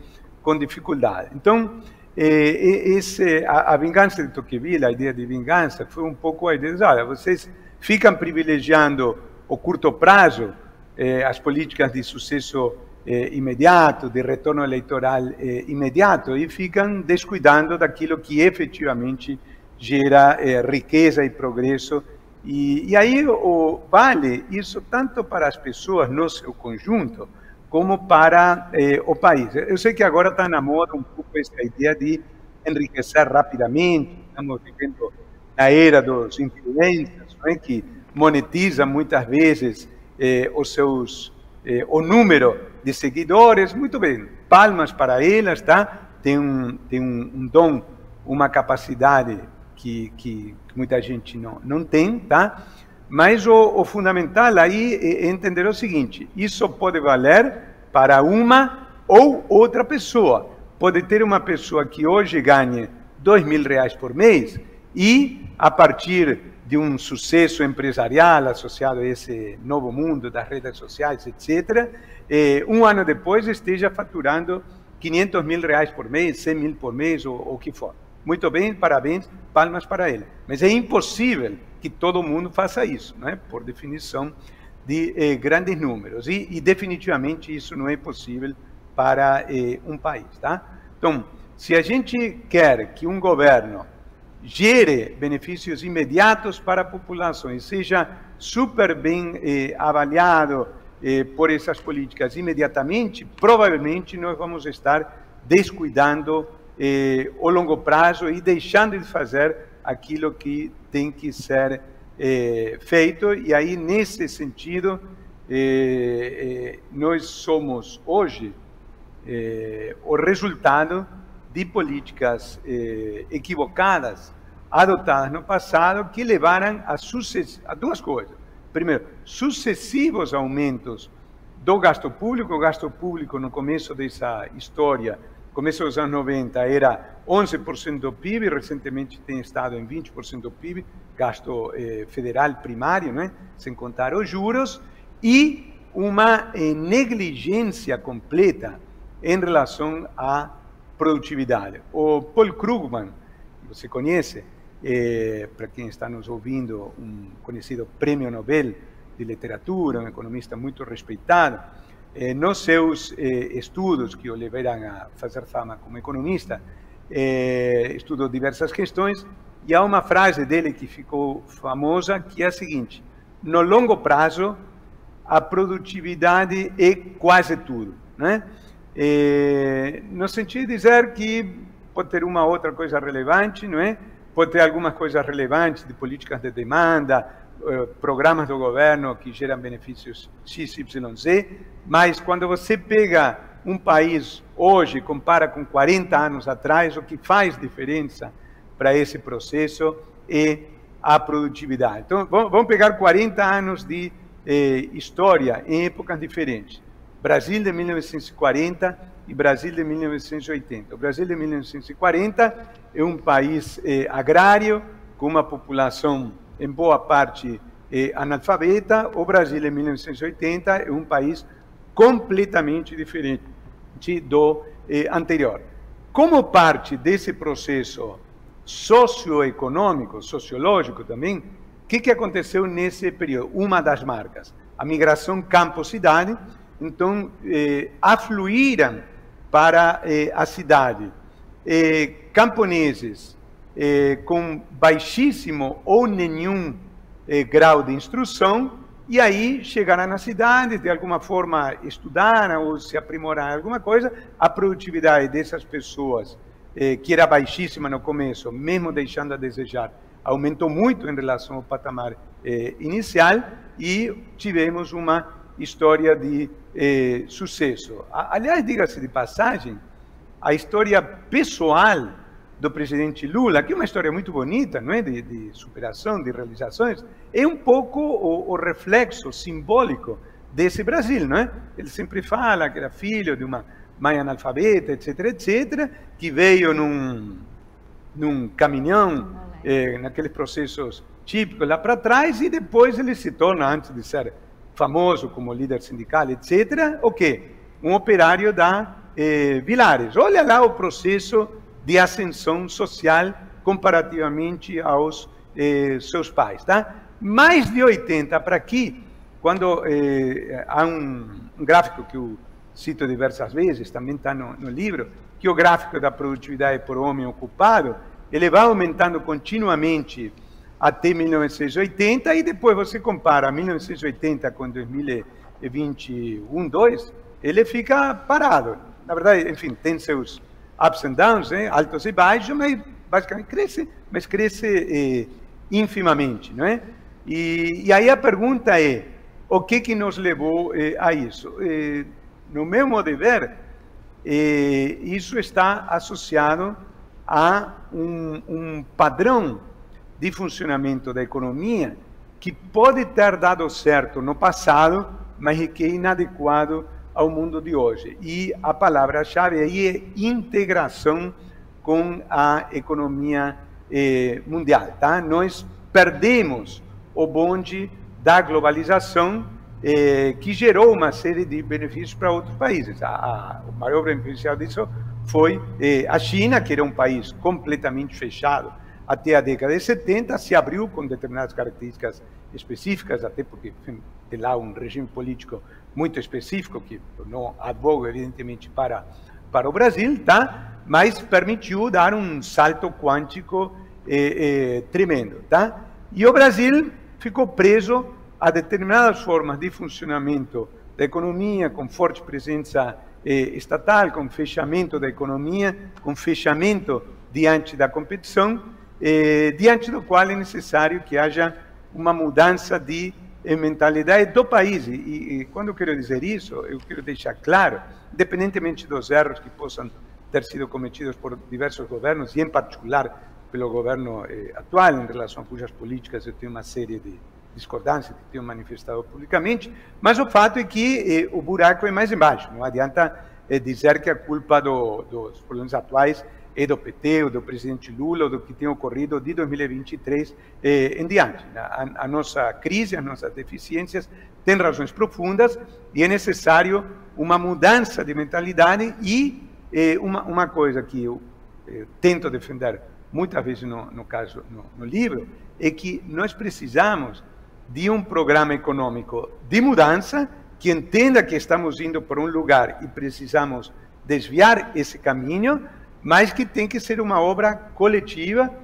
com dificuldade. Então, a vingança de Tocqueville, a ideia de vingança, foi um pouco a ideia de, olha, vocês ficam privilegiando o curto prazo, as políticas de sucesso imediato, de retorno eleitoral imediato, e ficam descuidando daquilo que efetivamente gera riqueza e progresso. E aí vale isso tanto para as pessoas no seu conjunto, como para o país. Eu sei que agora está na moda um pouco essa ideia de enriquecer rapidamente. Estamos vivendo na era dos influencers, não é? Que monetizam muitas vezes o número de seguidores. Muito bem, palmas para elas, tá? Tem um dom, uma capacidade que muita gente não tem, tá? Mas o fundamental aí é entender o seguinte: isso pode valer para uma ou outra pessoa. Pode ter uma pessoa que hoje ganhe R$2.000 por mês e, a partir de um sucesso empresarial associado a esse novo mundo das redes sociais, etc., um ano depois esteja faturando R$500.000 por mês, R$100.000 por mês, ou o que for. Muito bem, parabéns, palmas para ele. Mas é impossível que todo mundo faça isso, não é? Por definição de grandes números. E definitivamente isso não é possível para um país, tá? Então, se a gente quer que um governo gere benefícios imediatos para a população e seja super bem avaliado por essas políticas imediatamente, provavelmente nós vamos estar descuidando o longo prazo e deixando de fazer aquilo que tem que ser feito. E aí, nesse sentido, nós somos hoje o resultado de políticas equivocadas adotadas no passado que levaram a duas coisas. Primeiro, sucessivos aumentos do gasto público. O gasto público no começo dessa história, começo dos anos 90, era 11% do PIB, recentemente tem estado em 20% do PIB, gasto federal primário, né? Sem contar os juros, e uma negligência completa em relação à produtividade. O Paul Krugman, que você conhece, para quem está nos ouvindo, um conhecido prêmio Nobel de literatura, um economista muito respeitado, nos seus estudos que o levaram a fazer fama como economista, estudou diversas questões, e há uma frase dele que ficou famosa, que é a seguinte: no longo prazo, a produtividade é quase tudo, né? No sentido de dizer que pode ter uma outra coisa relevante, não é? Pode ter algumas coisas relevantes de políticas de demanda, programas do governo que geram benefícios XYZ, mas quando você pega um país hoje, compara com 40 anos atrás, o que faz diferença para esse processo é a produtividade. Então, vamos pegar 40 anos de história em épocas diferentes. Brasil de 1940 e Brasil de 1980. O Brasil de 1940 é um país agrário, com uma população em boa parte analfabeta. O Brasil de 1980 é um país completamente diferente do anterior. Como parte desse processo socioeconômico, sociológico também, o que aconteceu nesse período? Uma das marcas, a migração campo-cidade. Então, afluíram para a cidade camponeses com baixíssimo ou nenhum grau de instrução, e aí chegaram na cidade, de alguma forma estudaram ou se aprimoraram alguma coisa. A produtividade dessas pessoas, que era baixíssima no começo, mesmo deixando a desejar, aumentou muito em relação ao patamar inicial, e tivemos uma história de sucesso. Aliás, diga-se de passagem, a história pessoal do presidente Lula, que é uma história muito bonita, não é? De superação, de realizações, é um pouco o reflexo simbólico desse Brasil, não é? Ele sempre fala que era filho de uma mãe analfabeta, etc., que veio num caminhão, naqueles processos típicos lá para trás, e depois ele se torna, antes de ser famoso como líder sindical, etc., o quê? Um operário da Villares. Olha lá o processo de ascensão social comparativamente aos seus pais, tá? Mais de 80 para aqui, quando há um gráfico que eu cito diversas vezes, também está no livro, que é o gráfico da produtividade por homem ocupado, ele vai aumentando continuamente até 1980, e depois você compara 1980 com 2021, 2, ele fica parado. Na verdade, enfim, tem seus ups and downs, né? Altos e baixos, mas basicamente cresce, mas cresce infimamente, não é? E aí a pergunta é, o que nos levou a isso? No meu modo de ver, isso está associado a um padrão de funcionamento da economia que pode ter dado certo no passado, mas que é inadequado ao mundo de hoje. E a palavra-chave aí é integração com a economia mundial, tá? Nós perdemos o bonde da globalização, que gerou uma série de benefícios para outros países. O maior beneficiário disso foi a China, que era um país completamente fechado até a década de 70, se abriu com determinadas características específicas, até porque tem lá um regime político muito específico, que não advoga, evidentemente, para o Brasil, tá? Mas permitiu dar um salto quântico tremendo, tá? E o Brasil ficou preso a determinadas formas de funcionamento da economia, com forte presença estatal, com fechamento da economia, com fechamento diante da competição, diante do qual é necessário que haja uma mudança de mentalidade do país. E quando eu quero dizer isso, eu quero deixar claro, independentemente dos erros que possam ter sido cometidos por diversos governos, e em particular pelo governo atual, em relação a cujas políticas eu tenho uma série de discordâncias que tenho manifestado publicamente, mas o fato é que o buraco é mais embaixo. Não adianta dizer que a culpa dos problemas atuais é do PT, ou do presidente Lula, ou do que tem ocorrido de 2023 em diante. A nossa crise, as nossas deficiências têm razões profundas e é necessário uma mudança de mentalidade e uma coisa que eu tento defender muitas vezes no livro, é que nós precisamos de um programa econômico de mudança que entenda que estamos indo para um lugar e precisamos desviar esse caminho, mas que tem que ser uma obra coletiva,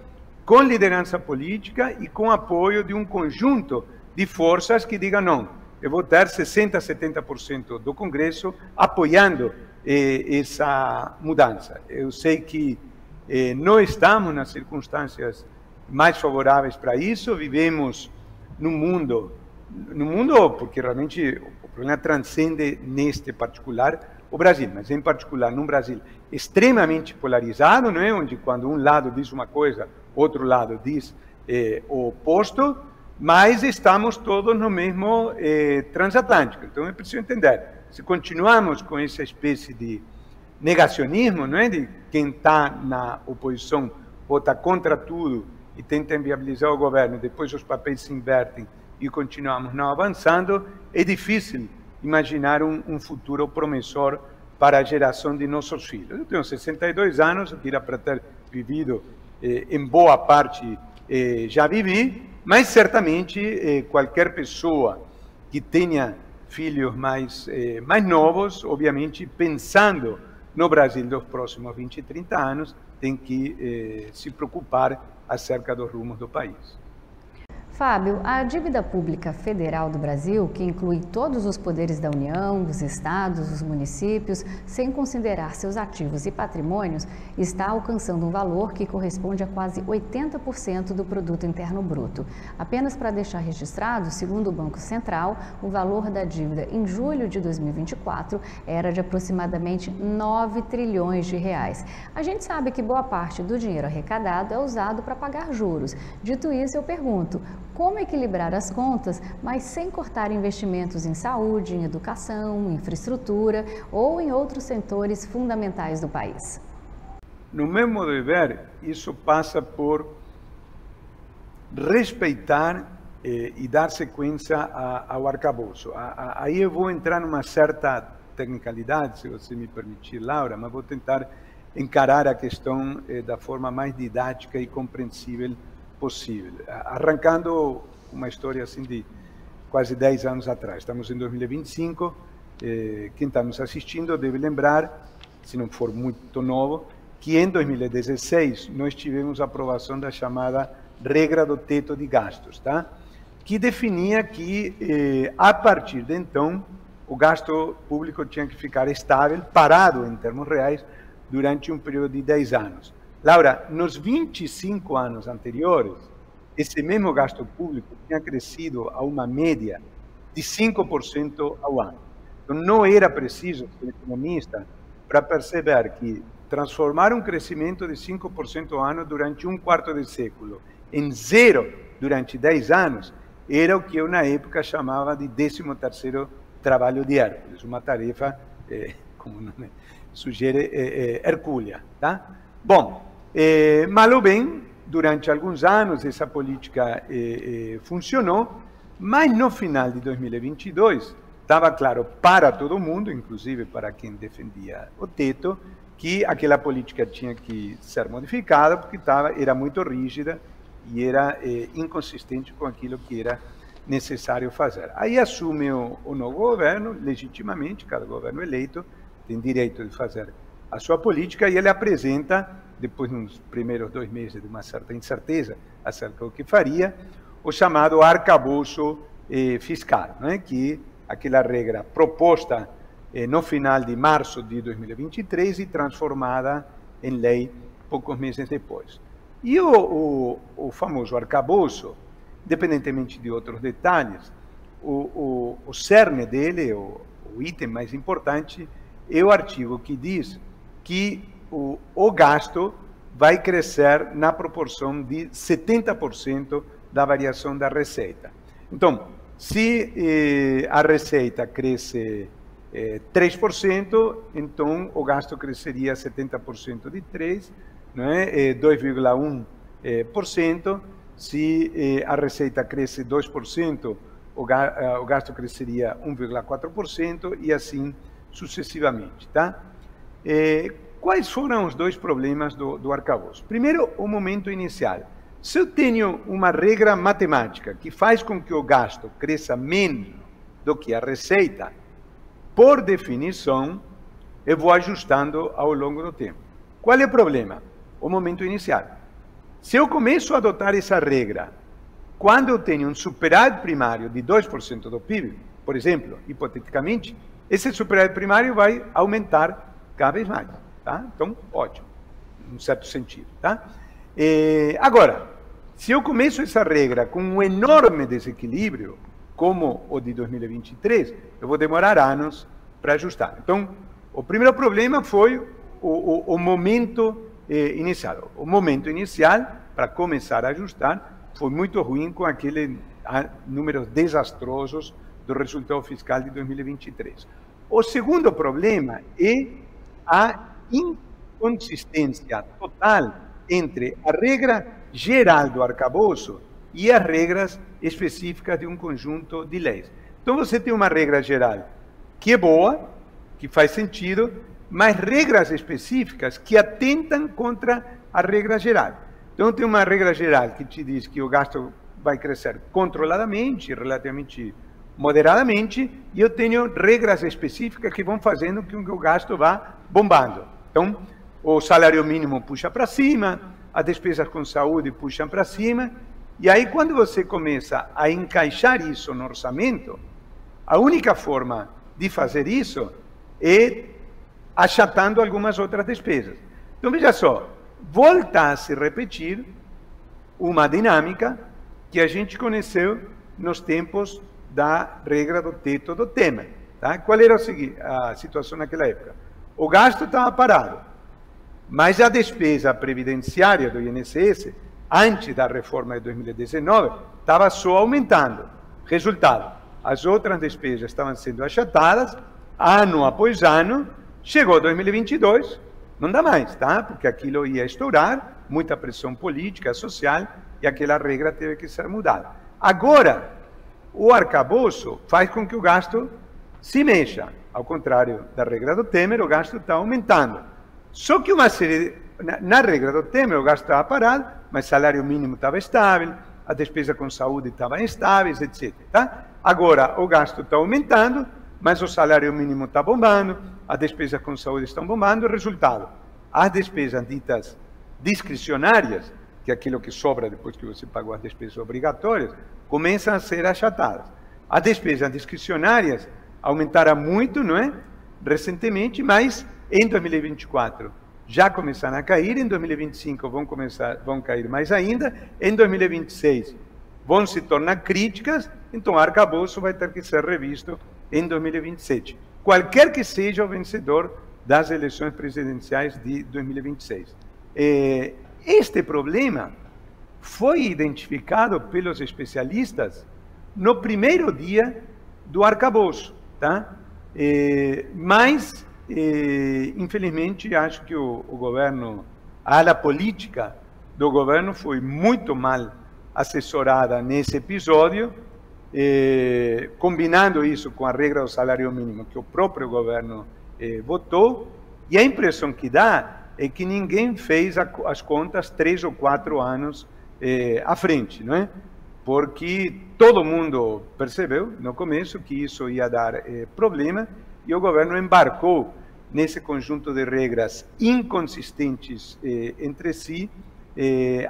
com liderança política e com apoio de um conjunto de forças que digam não, eu vou ter 60%, 70% do Congresso apoiando essa mudança. Eu sei que não estamos nas circunstâncias mais favoráveis para isso, vivemos no mundo, porque realmente o problema transcende neste particular o Brasil, mas em particular num Brasil extremamente polarizado, não é? Onde quando um lado diz uma coisa, outro lado diz o oposto, mas estamos todos no mesmo transatlântico. Então é preciso entender, se continuamos com essa espécie de negacionismo, não é? De quem está na oposição vota contra tudo e tenta inviabilizar o governo, depois os papéis se invertem e continuamos não avançando, é difícil imaginar um futuro promissor para a geração de nossos filhos. Eu tenho 62 anos, que era para ter vivido em boa parte, já vivi, mas certamente qualquer pessoa que tenha filhos mais novos, obviamente pensando no Brasil dos próximos 20 e 30 anos, tem que se preocupar acerca dos rumos do país. Fábio, a dívida pública federal do Brasil, que inclui todos os poderes da União, dos estados, dos municípios, sem considerar seus ativos e patrimônios, está alcançando um valor que corresponde a quase 80% do produto interno bruto. Apenas para deixar registrado, segundo o Banco Central, o valor da dívida em julho de 2024 era de aproximadamente 9 trilhões de reais. A gente sabe que boa parte do dinheiro arrecadado é usado para pagar juros. Dito isso, eu pergunto, como equilibrar as contas, mas sem cortar investimentos em saúde, em educação, em infraestrutura ou em outros setores fundamentais do país? No meu modo de ver, isso passa por respeitar e dar sequência ao arcabouço. Aí eu vou entrar numa certa tecnicalidade, se você me permitir, Laura, mas vou tentar encarar a questão da forma mais didática e compreensível possível. Arrancando uma história assim de quase 10 anos atrás. Estamos em 2025, quem está nos assistindo deve lembrar, se não for muito novo, que em 2016 nós tivemos a aprovação da chamada regra do teto de gastos, tá? Que definia que a partir de então o gasto público tinha que ficar estável, parado em termos reais, durante um período de 10 anos. Laura, nos 25 anos anteriores, esse mesmo gasto público tinha crescido a uma média de 5% ao ano. Então, não era preciso ser economista para perceber que transformar um crescimento de 5% ao ano durante um quarto de século em zero durante 10 anos era o que eu, na época, chamava de 13º trabalho de Hércules, uma tarefa, como o nome sugere, hercúlea, tá? Bom, mal ou bem, durante alguns anos essa política funcionou, mas no final de 2022 estava claro para todo mundo, inclusive para quem defendia o teto, que aquela política tinha que ser modificada porque era muito rígida e era inconsistente com aquilo que era necessário fazer. Aí assume o novo governo, legitimamente, cada governo eleito tem direito de fazer a sua política, e ele apresenta depois nos primeiros 2 meses de uma certa incerteza acerca do que faria, o chamado arcabouço fiscal, né? Que aquela regra proposta no final de março de 2023 e transformada em lei poucos meses depois. E o famoso arcabouço, independentemente de outros detalhes, o cerne dele, o item mais importante, é o artigo que diz que o gasto vai crescer na proporção de 70% da variação da receita. Então, se a receita cresce 3%, então o gasto cresceria 70% de 3%, né? 2,1%. Se a receita cresce 2%, o gasto cresceria 1,4% e assim sucessivamente. Tá? Quais foram os 2 problemas do arcabouço? Primeiro, o momento inicial. Se eu tenho uma regra matemática que faz com que o gasto cresça menos do que a receita, por definição, eu vou ajustando ao longo do tempo. Qual é o problema? O momento inicial. Se eu começo a adotar essa regra quando eu tenho um superávit primário de 2% do PIB, por exemplo, hipoteticamente, esse superávit primário vai aumentar cada vez mais. Tá? Então, ótimo, em um certo sentido. Tá? Agora, se eu começo essa regra com um enorme desequilíbrio, como o de 2023, eu vou demorar anos para ajustar. Então, o primeiro problema foi o momento inicial. O momento inicial, para começar a ajustar, foi muito ruim com aqueles números desastrosos do resultado fiscal de 2023. O segundo problema é a inconsistência total entre a regra geral do arcabouço e as regras específicas de um conjunto de leis. Então, você tem uma regra geral que é boa, que faz sentido, mas regras específicas que atentam contra a regra geral. Então, tem uma regra geral que te diz que o gasto vai crescer controladamente, relativamente moderadamente, e eu tenho regras específicas que vão fazendo com que o gasto vá bombando. Então, o salário mínimo puxa para cima, as despesas com saúde puxam para cima, e aí quando você começa a encaixar isso no orçamento, a única forma de fazer isso é achatando algumas outras despesas. Então, veja só, volta a se repetir uma dinâmica que a gente conheceu nos tempos da regra do teto do Temer. Tá? Qual era a situação naquela época? O gasto estava parado, mas a despesa previdenciária do INSS, antes da reforma de 2019, estava só aumentando. Resultado, as outras despesas estavam sendo achatadas, ano após ano. Chegou 2022, não dá mais, tá? Porque aquilo ia estourar, muita pressão política, social, e aquela regra teve que ser mudada. Agora, o arcabouço faz com que o gasto se mexa. Ao contrário da regra do Temer, o gasto está aumentando. Só que na regra do Temer, o gasto estava parado, mas o salário mínimo estava estável, a despesa com saúde estavam estáveis, etc. Tá? Agora, o gasto está aumentando, mas o salário mínimo está bombando, as despesas com saúde estão bombando. Resultado, as despesas ditas discricionárias, que é aquilo que sobra depois que você pagou as despesas obrigatórias, começam a ser achatadas. As despesas discricionárias aumentaram muito, não é? Recentemente, mas em 2024 já começaram a cair, em 2025 vão cair mais ainda, em 2026 vão se tornar críticas, então o arcabouço vai ter que ser revisto em 2027. Qualquer que seja o vencedor das eleições presidenciais de 2026. Este problema foi identificado pelos especialistas no primeiro dia do arcabouço, tá? Mas, infelizmente, acho que o governo, a ala política do governo foi muito mal assessorada nesse episódio, combinando isso com a regra do salário mínimo que o próprio governo votou, e a impressão que dá é que ninguém fez as contas 3 ou 4 anos à frente, não é? Porque todo mundo percebeu no começo que isso ia dar problema, e o governo embarcou nesse conjunto de regras inconsistentes entre si,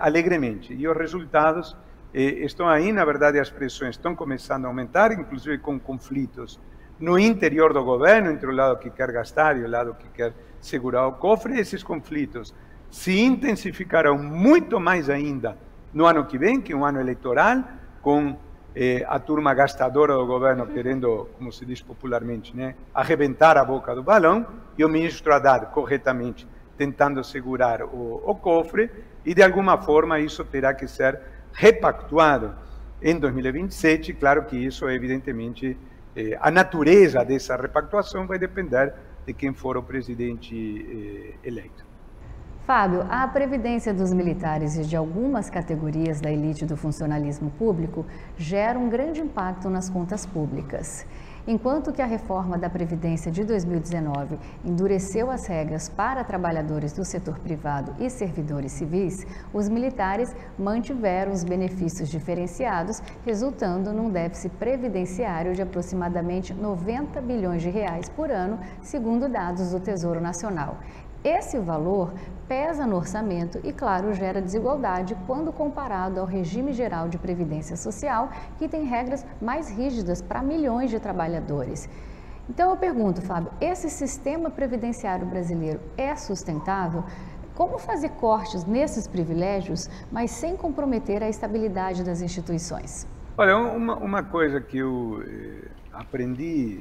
alegremente. E os resultados estão aí, na verdade, as pressões estão começando a aumentar, inclusive com conflitos no interior do governo, entre o lado que quer gastar e o lado que quer segurar o cofre. Esses conflitos se intensificarão muito mais ainda no ano que vem, que é um ano eleitoral, com a turma gastadora do governo querendo, como se diz popularmente, né, arrebentar a boca do balão, e o ministro Haddad, corretamente, tentando segurar o cofre, e de alguma forma isso terá que ser repactuado em 2027. Claro que isso, evidentemente, a natureza dessa repactuação vai depender de quem for o presidente eleito. Fábio, a previdência dos militares e de algumas categorias da elite do funcionalismo público gera um grande impacto nas contas públicas. Enquanto que a reforma da Previdência de 2019 endureceu as regras para trabalhadores do setor privado e servidores civis, os militares mantiveram os benefícios diferenciados, resultando num déficit previdenciário de aproximadamente 90 bilhões de reais por ano, segundo dados do Tesouro Nacional. Esse valor pesa no orçamento e, claro, gera desigualdade quando comparado ao regime geral de previdência social, que tem regras mais rígidas para milhões de trabalhadores. Então eu pergunto, Fábio, esse sistema previdenciário brasileiro é sustentável? Como fazer cortes nesses privilégios, mas sem comprometer a estabilidade das instituições? Olha, uma coisa que eu aprendi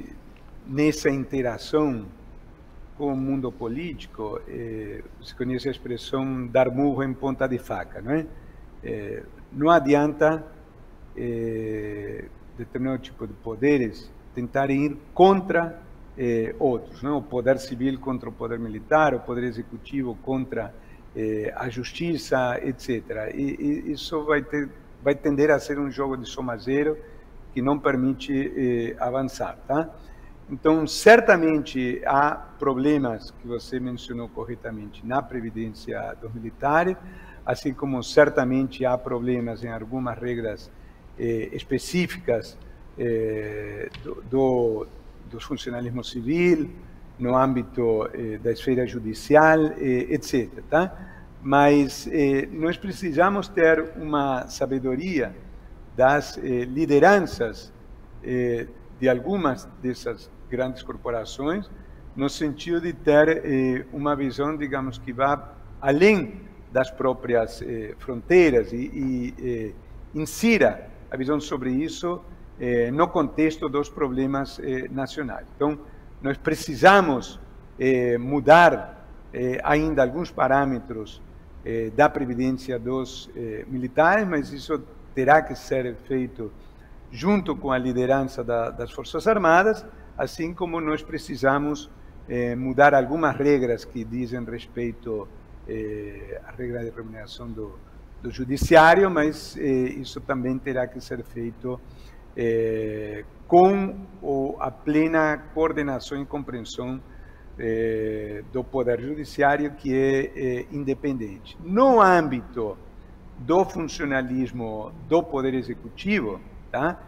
nessa interação com o mundo político, você conhece a expressão dar murro em ponta de faca, não é? Não adianta determinado tipo de poderes tentarem ir contra outros, não? O poder civil contra o poder militar, o poder executivo contra a justiça, etc. E isso vai tender a ser um jogo de soma zero que não permite avançar, tá? Então, certamente há problemas que você mencionou corretamente na Previdência dos militares, assim como certamente há problemas em algumas regras específicas do funcionalismo civil, no âmbito da esfera judicial, etc. Tá? Mas nós precisamos ter uma sabedoria das lideranças de algumas dessas grandes corporações, no sentido de ter uma visão, digamos, que vá além das próprias fronteiras e insira a visão sobre isso no contexto dos problemas nacionais. Então, nós precisamos mudar ainda alguns parâmetros da previdência dos militares, mas isso terá que ser feito junto com a liderança das Forças Armadas, assim como nós precisamos mudar algumas regras que dizem respeito à regra de remuneração do judiciário, mas isso também terá que ser feito com a plena coordenação e compreensão do Poder Judiciário, que é independente. No âmbito do funcionalismo do Poder Executivo, tá?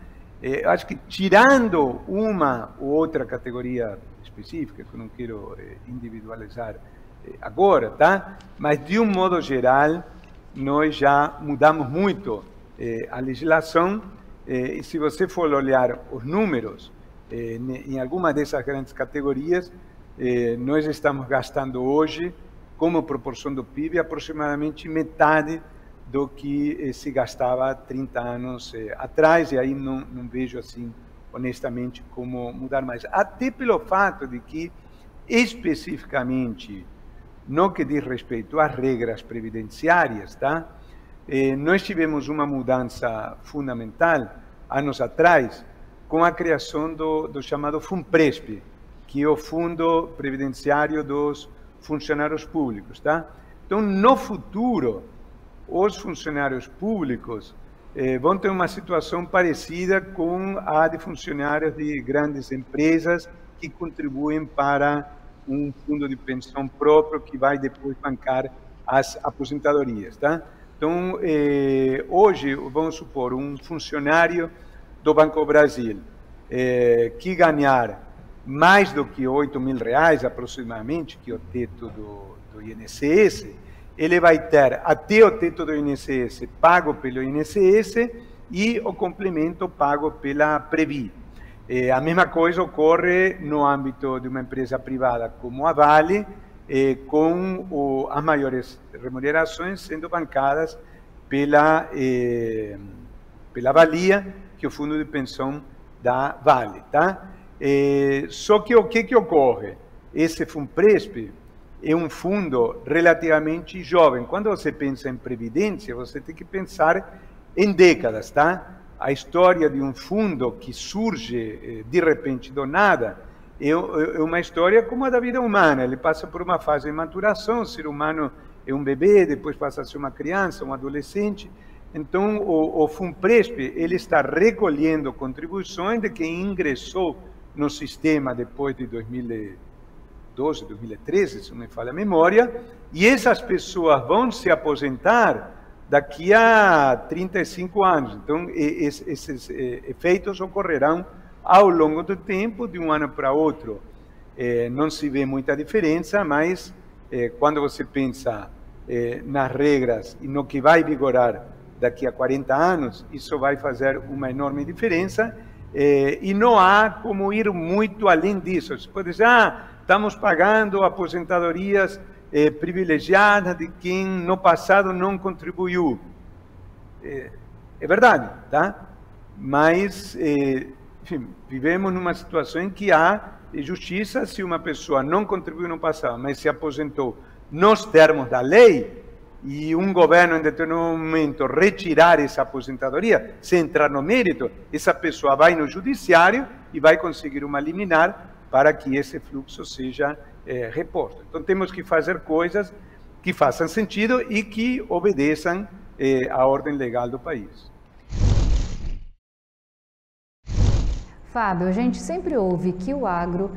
Eu acho que, tirando uma ou outra categoria específica, que eu não quero individualizar agora, tá? Mas, de um modo geral, nós já mudamos muito a legislação, e se você for olhar os números, em alguma dessas grandes categorias, nós estamos gastando hoje, como proporção do PIB, aproximadamente metade do que se gastava 30 anos atrás, e aí não vejo, assim, honestamente, como mudar mais. Até pelo fato de que, especificamente, no que diz respeito às regras previdenciárias, tá? Nós tivemos uma mudança fundamental, anos atrás, com a criação do chamado FUNPRESP, que é o Fundo Previdenciário dos Funcionários Públicos, tá? Então, no futuro, os funcionários públicos vão ter uma situação parecida com a de funcionários de grandes empresas que contribuem para um fundo de pensão próprio que vai depois bancar as aposentadorias, tá? Então, hoje, vamos supor, um funcionário do Banco do Brasil que ganhar mais do que R$8.000 aproximadamente, que é o teto do INSS, ele vai ter até o teto do INSS pago pelo INSS e o complemento pago pela Previ. A mesma coisa ocorre no âmbito de uma empresa privada como a Vale, com as maiores remunerações sendo bancadas pela Valia, que é o fundo de pensão da Vale, tá? Só que o que ocorre? Esse Funpresp é um fundo relativamente jovem. Quando você pensa em previdência, você tem que pensar em décadas, tá? A história de um fundo que surge de repente do nada é uma história como a da vida humana. Ele passa por uma fase de maturação, o ser humano é um bebê, depois passa a ser uma criança, um adolescente. Então, o Funpresp ele está recolhendo contribuições de quem ingressou no sistema depois de 2012, 2013, se não me falha a memória, e essas pessoas vão se aposentar daqui a 35 anos. Então, esses efeitos ocorrerão ao longo do tempo, de um ano para outro. Não se vê muita diferença, mas quando você pensa nas regras e no que vai vigorar daqui a 40 anos, isso vai fazer uma enorme diferença. E não há como ir muito além disso. Você pode dizer, estamos pagando aposentadorias privilegiadas de quem no passado não contribuiu. É verdade, tá? Mas, enfim, vivemos numa situação em que há justiça se uma pessoa não contribuiu no passado, mas se aposentou nos termos da lei, e um governo em determinado momento retirar essa aposentadoria, sem entrar no mérito, essa pessoa vai no judiciário e vai conseguir uma liminar para que esse fluxo seja reposto. Então temos que fazer coisas que façam sentido e que obedeçam à ordem legal do país. Fábio, a gente sempre ouve que o agro,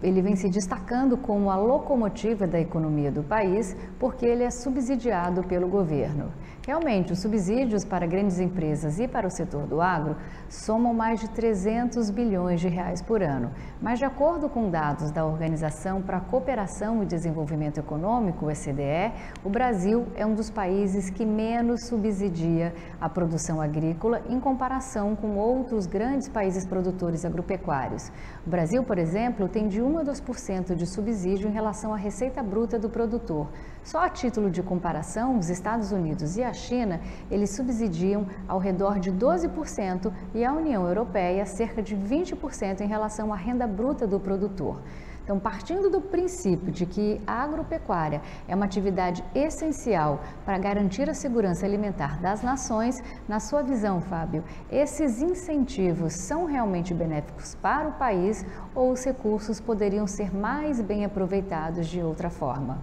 ele vem se destacando como a locomotiva da economia do país, porque ele é subsidiado pelo governo. Realmente, os subsídios para grandes empresas e para o setor do agro somam mais de 300 bilhões de reais por ano. Mas, de acordo com dados da Organização para a Cooperação e Desenvolvimento Econômico, OCDE, o Brasil é um dos países que menos subsidia a produção agrícola em comparação com outros grandes países produtores agropecuários. O Brasil, por exemplo, tem de 1 a 2% de subsídio em relação à receita bruta do produtor. Só a título de comparação, os Estados Unidos e a China, eles subsidiam ao redor de 12% e a União Europeia cerca de 20% em relação à renda bruta do produtor. Então, partindo do princípio de que a agropecuária é uma atividade essencial para garantir a segurança alimentar das nações, na sua visão, Fábio, esses incentivos são realmente benéficos para o país ou os recursos poderiam ser mais bem aproveitados de outra forma?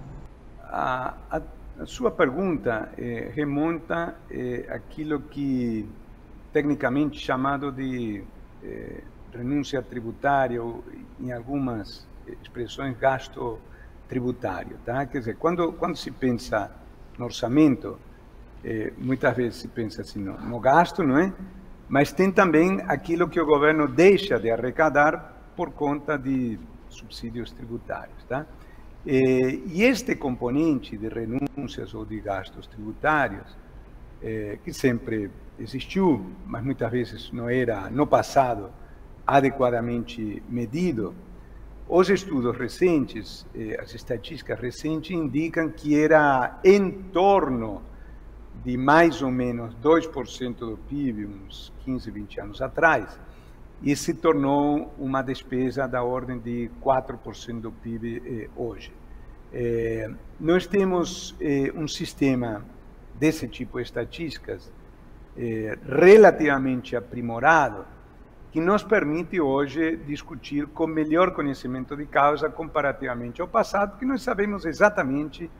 A sua pergunta remonta àquilo que tecnicamente chamado de renúncia tributária, ou em algumas expressões gasto tributário, tá? Quer dizer, quando se pensa no orçamento, muitas vezes se pensa assim no gasto, não é? Mas tem também aquilo que o governo deixa de arrecadar por conta de subsídios tributários, tá? E este componente de renúncias ou de gastos tributários, que sempre existiu, mas muitas vezes não era, no passado, adequadamente medido, os estudos recentes, as estatísticas recentes indicam que era em torno de mais ou menos 2% do PIB, uns 15, 20 anos atrás, e se tornou uma despesa da ordem de 4% do PIB hoje. Nós temos um sistema desse tipo de estatísticas relativamente aprimorado, que nos permite hoje discutir com melhor conhecimento de causa comparativamente ao passado, porque nós sabemos exatamente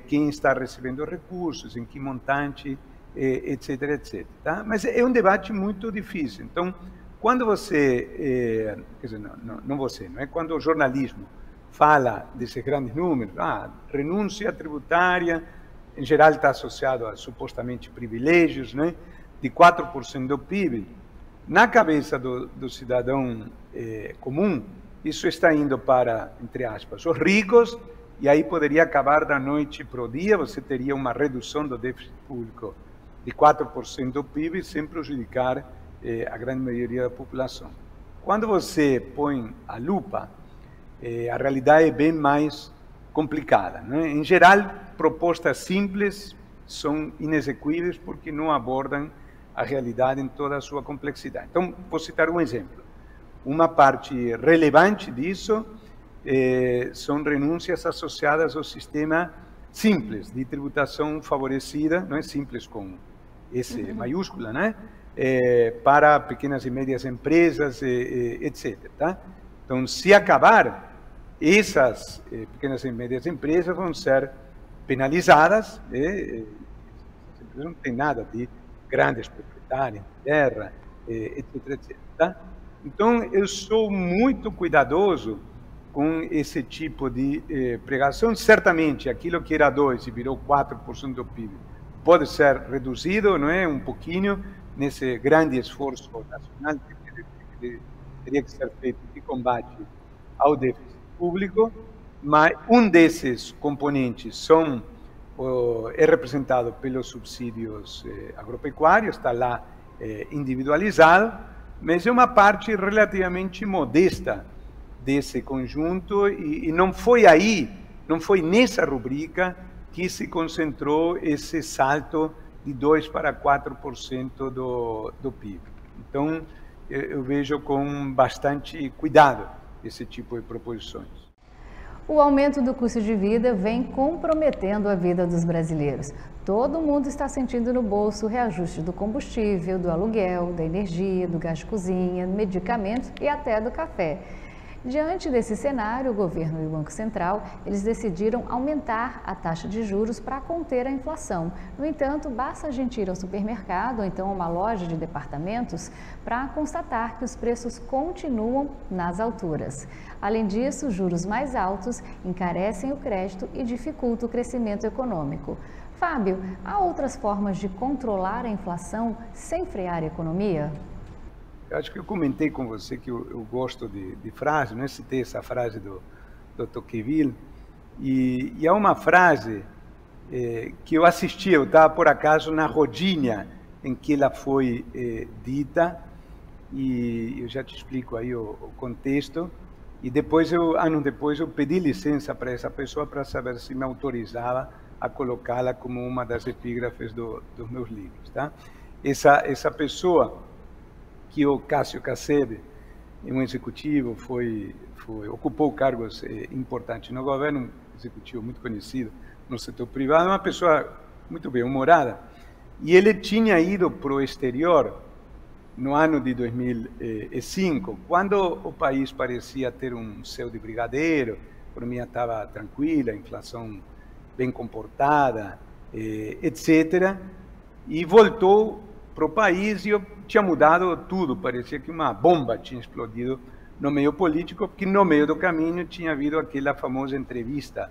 quem está recebendo recursos, em que montante, etc, etc. Tá? Mas é um debate muito difícil. Então, quando você, quer dizer, não você, não é? Quando o jornalismo fala desses grandes números, renúncia tributária, em geral está associado a supostamente privilégios, né, de 4% do PIB, na cabeça do cidadão comum, isso está indo para, entre aspas, os ricos, e aí poderia acabar da noite para o dia, você teria uma redução do déficit público de 4% do PIB, sem prejudicar a grande maioria da população. Quando você põe a lupa, a realidade é bem mais complicada, né? Em geral, propostas simples são inexequíveis porque não abordam a realidade em toda a sua complexidade. Então, vou citar um exemplo. Uma parte relevante disso são renúncias associadas ao sistema simples de tributação favorecida, não é simples com S maiúscula, né? Para pequenas e médias empresas, etc. Tá? Então, se acabar, essas pequenas e médias empresas vão ser penalizadas, não tem nada de grandes proprietários de terra, etc, etc. Tá? Então, eu sou muito cuidadoso com esse tipo de pregação. Certamente, aquilo que era 2% e virou 4% do PIB pode ser reduzido, não é, um pouquinho, nesse grande esforço nacional que teria que ser feito de combate ao déficit público, mas um desses componentes é representado pelos subsídios agropecuários, está lá individualizado, mas é uma parte relativamente modesta desse conjunto e não foi aí, não foi nessa rubrica que se concentrou esse salto de 2% para 4% do PIB. Então, eu vejo com bastante cuidado esse tipo de proposições. O aumento do custo de vida vem comprometendo a vida dos brasileiros. Todo mundo está sentindo no bolso o reajuste do combustível, do aluguel, da energia, do gás de cozinha, medicamentos e até do café. Diante desse cenário, o governo e o Banco Central, eles decidiram aumentar a taxa de juros para conter a inflação. No entanto, basta a gente ir ao supermercado ou então a uma loja de departamentos para constatar que os preços continuam nas alturas. Além disso, juros mais altos encarecem o crédito e dificultam o crescimento econômico. Fábio, há outras formas de controlar a inflação sem frear a economia? Eu acho que eu comentei com você que eu gosto de frase, né? Citei essa frase do Tocqueville, e há uma frase que eu assisti, eu estava por acaso na rodinha em que ela foi dita, e eu já te explico aí o contexto, e depois anos depois eu pedi licença para essa pessoa para saber se me autorizava a colocá-la como uma das epígrafes dos meus livros. Tá? Essa pessoa, que o Cássio Cacebe, um executivo, ocupou cargos importantes no governo, um executivo muito conhecido no setor privado, uma pessoa muito bem-humorada, e ele tinha ido para o exterior no ano de 2005, quando o país parecia ter um céu de brigadeiro, a economia estava tranquila, a inflação bem comportada, etc., e voltou para o país e eu tinha mudado tudo, parecia que uma bomba tinha explodido no meio político, porque no meio do caminho tinha havido aquela famosa entrevista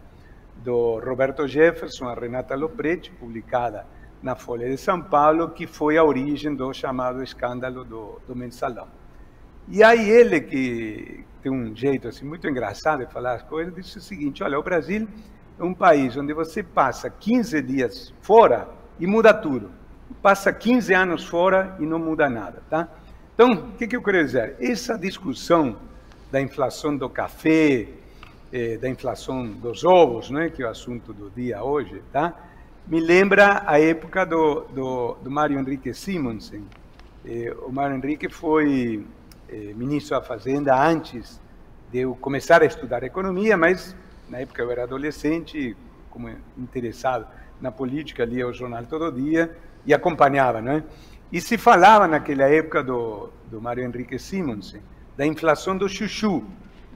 do Roberto Jefferson a Renata Lopretti, publicada na Folha de São Paulo, que foi a origem do chamado escândalo do mensalão. E aí ele, que tem um jeito assim muito engraçado de falar as coisas, disse o seguinte: olha, o Brasil é um país onde você passa 15 dias fora e muda tudo. Passa 15 anos fora e não muda nada, tá? Então, o que eu quero dizer? Essa discussão da inflação do café, da inflação dos ovos, né, que é o assunto do dia hoje, tá? Me lembra a época do Mário Henrique Simonsen. O Mário Henrique foi ministro da Fazenda antes de eu começar a estudar economia, mas na época eu era adolescente, como interessado na política, lia o jornal todo dia e acompanhava, né? E se falava naquela época do Mário Henrique Simonsen da inflação do chuchu,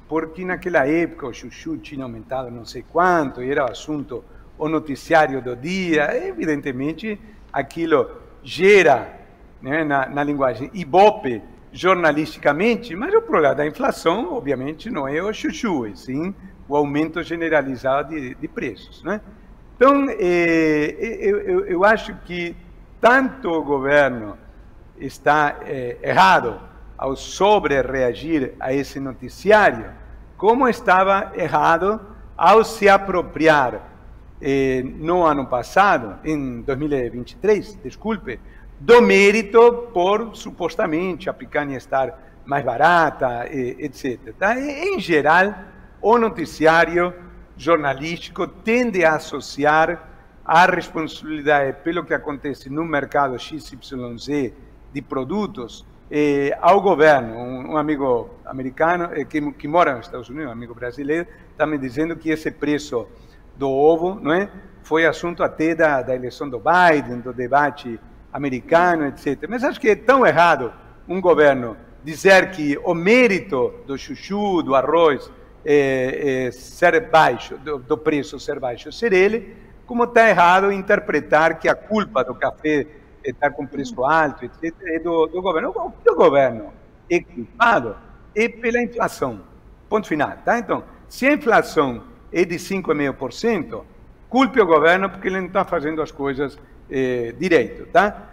porque naquela época o chuchu tinha aumentado não sei quanto, e era o assunto, o noticiário do dia. Evidentemente, aquilo gera, né, na linguagem ibope, jornalisticamente, mas o problema da inflação, obviamente, não é o chuchu, e sim o aumento generalizado de preços, né? Então, eu acho que tanto o governo está errado ao sobre-reagir a esse noticiário, como estava errado ao se apropriar no ano passado, em 2023, desculpe, do mérito por, supostamente, a picanha estar mais barata, etc. Tá? Em geral, o noticiário jornalístico tende a associar a responsabilidade pelo que acontece no mercado XYZ de produtos ao governo. Um amigo americano que mora nos Estados Unidos, um amigo brasileiro, está me dizendo que esse preço do ovo, não é, foi assunto até da eleição do Biden, do debate americano, etc. Mas acho que é tão errado um governo dizer que o mérito do chuchu, do arroz, ser baixo, do preço ser baixo, ser ele, como está errado interpretar que a culpa do café estar com preço alto, etc., é do governo. O governo é culpado pela inflação. Ponto final. Tá? Então, se a inflação é de 5,5%, culpe o governo porque ele não está fazendo as coisas direito. Tá?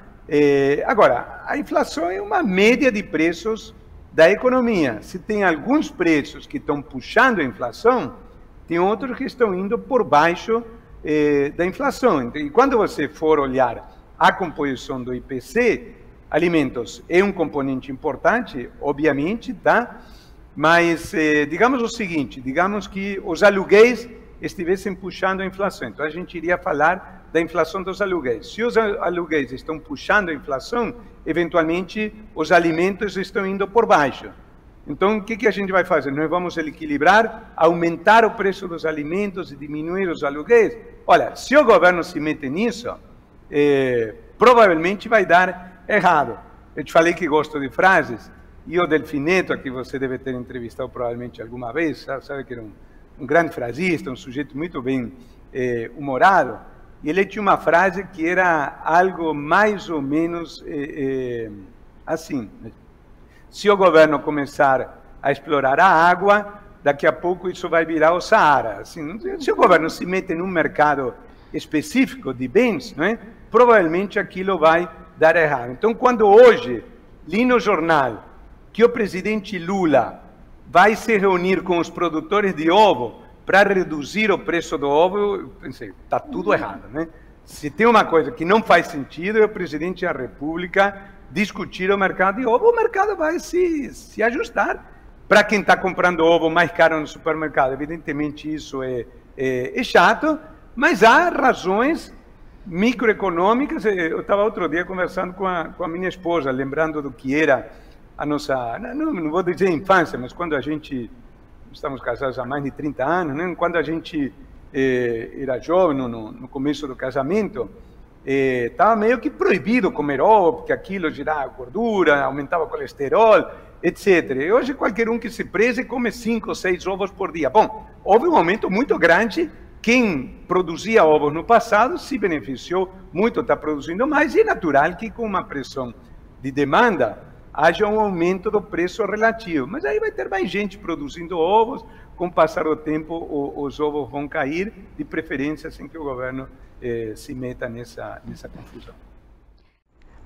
Agora, a inflação é uma média de preços da economia. Se tem alguns preços que estão puxando a inflação, tem outros que estão indo por baixo da inflação. E quando você for olhar a composição do IPC, alimentos é um componente importante, obviamente, tá? Mas digamos o seguinte, digamos que os aluguéis estivessem puxando a inflação. Então a gente iria falar da inflação dos aluguéis. Se os aluguéis estão puxando a inflação, eventualmente os alimentos estão indo por baixo. Então, o que a gente vai fazer? Nós vamos equilibrar, aumentar o preço dos alimentos e diminuir os aluguéis? Olha, se o governo se mete nisso, provavelmente vai dar errado. Eu te falei que gosto de frases, e o Delfineto, que você deve ter entrevistado provavelmente alguma vez, sabe que era um grande frasista, um sujeito muito bem humorado, e ele tinha uma frase que era algo mais ou menos assim: se o governo começar a explorar a água, daqui a pouco isso vai virar o Saara. Assim, se o governo se mete num mercado específico de bens, não é? Provavelmente aquilo vai dar errado. Então, quando hoje li no jornal que o presidente Lula vai se reunir com os produtores de ovo para reduzir o preço do ovo, eu pensei, está tudo errado, né? Se tem uma coisa que não faz sentido, é o presidente da República discutir o mercado de ovo, o mercado vai se ajustar. Para quem está comprando ovo mais caro no supermercado, evidentemente isso é chato, mas há razões microeconômicas. Eu estava outro dia conversando com a minha esposa, lembrando do que era a nossa, não vou dizer infância, mas quando a gente, estamos casados há mais de 30 anos, né? Quando a gente era jovem, no começo do casamento, estava meio que proibido comer ovo, porque aquilo gerava gordura, aumentava o colesterol, etc. E hoje qualquer um que se preze come 5 ou 6 ovos por dia. Bom, houve um aumento muito grande. Quem produzia ovos no passado se beneficiou muito, está produzindo mais, e é natural que com uma pressão de demanda haja um aumento do preço relativo. Mas aí vai ter mais gente produzindo ovos, com o passar do tempo os ovos vão cair, de preferência sem que o governo se meta nessa confusão.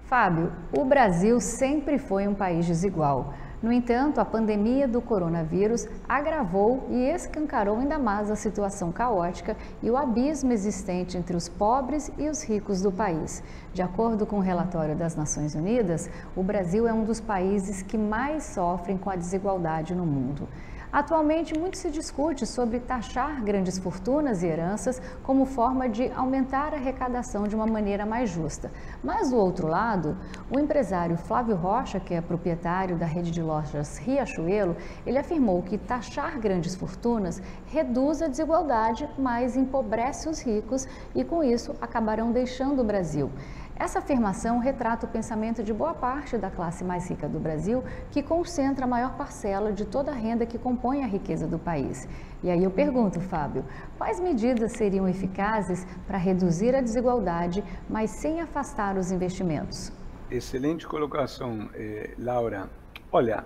Fábio, o Brasil sempre foi um país desigual. No entanto, a pandemia do coronavírus agravou e escancarou ainda mais a situação caótica e o abismo existente entre os pobres e os ricos do país. De acordo com o relatório das Nações Unidas, o Brasil é um dos países que mais sofrem com a desigualdade no mundo. Atualmente, muito se discute sobre taxar grandes fortunas e heranças como forma de aumentar a arrecadação de uma maneira mais justa. Mas, do outro lado, o empresário Flávio Rocha, que é proprietário da rede de lojas Riachuelo, ele afirmou que taxar grandes fortunas reduz a desigualdade, mas empobrece os ricos e, com isso, acabarão deixando o Brasil. Essa afirmação retrata o pensamento de boa parte da classe mais rica do Brasil, que concentra a maior parcela de toda a renda que compõe a riqueza do país. E aí eu pergunto, Fábio, quais medidas seriam eficazes para reduzir a desigualdade, mas sem afastar os investimentos? Excelente colocação, Laura. Olha,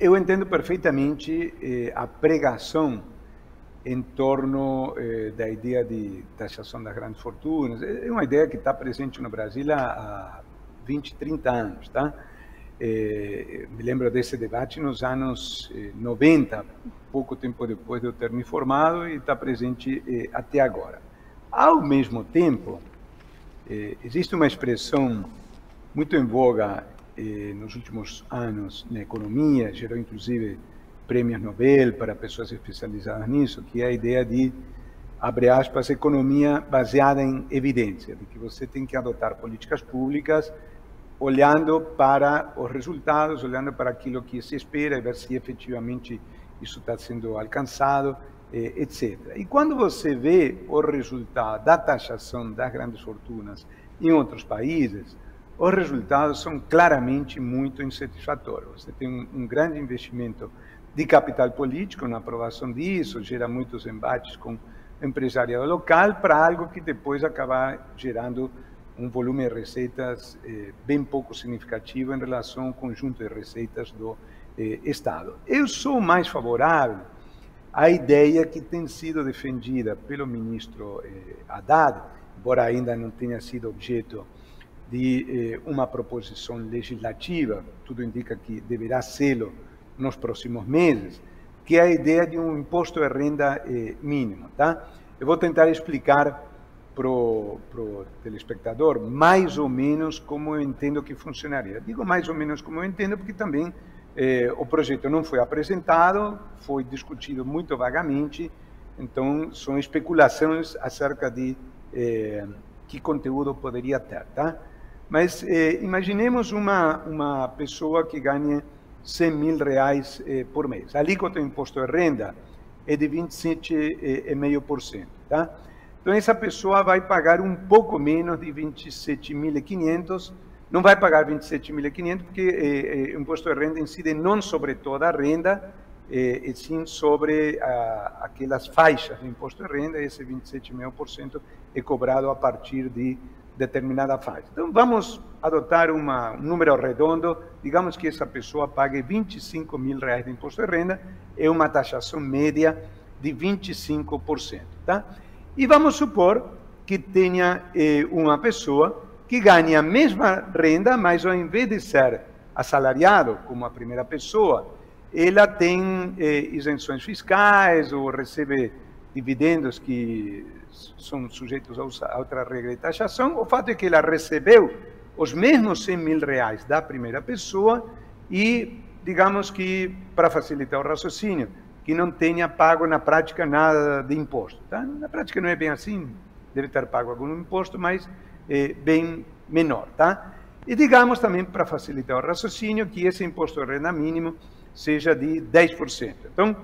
eu entendo perfeitamente a pregação em torno da ideia de taxação das grandes fortunas. É uma ideia que está presente no Brasil há 20, 30 anos, tá? Me lembro desse debate nos anos 90, pouco tempo depois de eu ter me formado, e está presente até agora. Ao mesmo tempo, existe uma expressão muito em voga nos últimos anos na economia, gerou inclusive prêmios Nobel para pessoas especializadas nisso, que é a ideia de, abre aspas, economia baseada em evidência, de que você tem que adotar políticas públicas olhando para os resultados, olhando para aquilo que se espera e ver se efetivamente isso está sendo alcançado, etc. E quando você vê o resultado da taxação das grandes fortunas em outros países, os resultados são claramente muito insatisfatórios. Você tem um grande investimento de capital político na aprovação disso, gera muitos embates com o empresariado local, para algo que depois acaba gerando um volume de receitas bem pouco significativo em relação ao conjunto de receitas do Estado. Eu sou mais favorável à ideia que tem sido defendida pelo ministro Haddad, embora ainda não tenha sido objeto de uma proposição legislativa, tudo indica que deverá ser nos próximos meses, que é a ideia de um imposto de renda mínimo. Tá? Eu vou tentar explicar para o telespectador mais ou menos como eu entendo que funcionaria. Digo mais ou menos como eu entendo porque também o projeto não foi apresentado, foi discutido muito vagamente, então são especulações acerca de que conteúdo poderia ter. Tá? Mas imaginemos uma pessoa que ganhe R$100 mil por mês. A alíquota do imposto de renda é de 27,5%. Tá? Então, essa pessoa vai pagar um pouco menos de 27.500, não vai pagar 27.500 porque o imposto de renda incide não sobre toda a renda, e sim sobre aquelas faixas de imposto de renda, esse 27,5% é cobrado a partir de determinada faixa. Então, vamos adotar um número redondo, digamos que essa pessoa pague R$25 mil de imposto de renda, é uma taxação média de 25%. Tá? E vamos supor que tenha uma pessoa que ganhe a mesma renda, mas ao invés de ser assalariado como a primeira pessoa, ela tem isenções fiscais ou recebe dividendos que são sujeitos a outra regra de taxação. O fato é que ela recebeu os mesmos R$100 mil da primeira pessoa e, digamos que, para facilitar o raciocínio, que não tenha pago na prática nada de imposto. Tá? Na prática não é bem assim, deve ter pago algum imposto, mas bem menor. Tá? E digamos também, para facilitar o raciocínio, que esse imposto de renda mínimo seja de 10%. Então,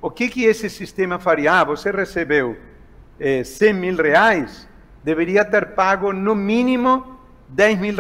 o que esse sistema faria? Você recebeu R$100 mil, deveria ter pago no mínimo R$10 mil.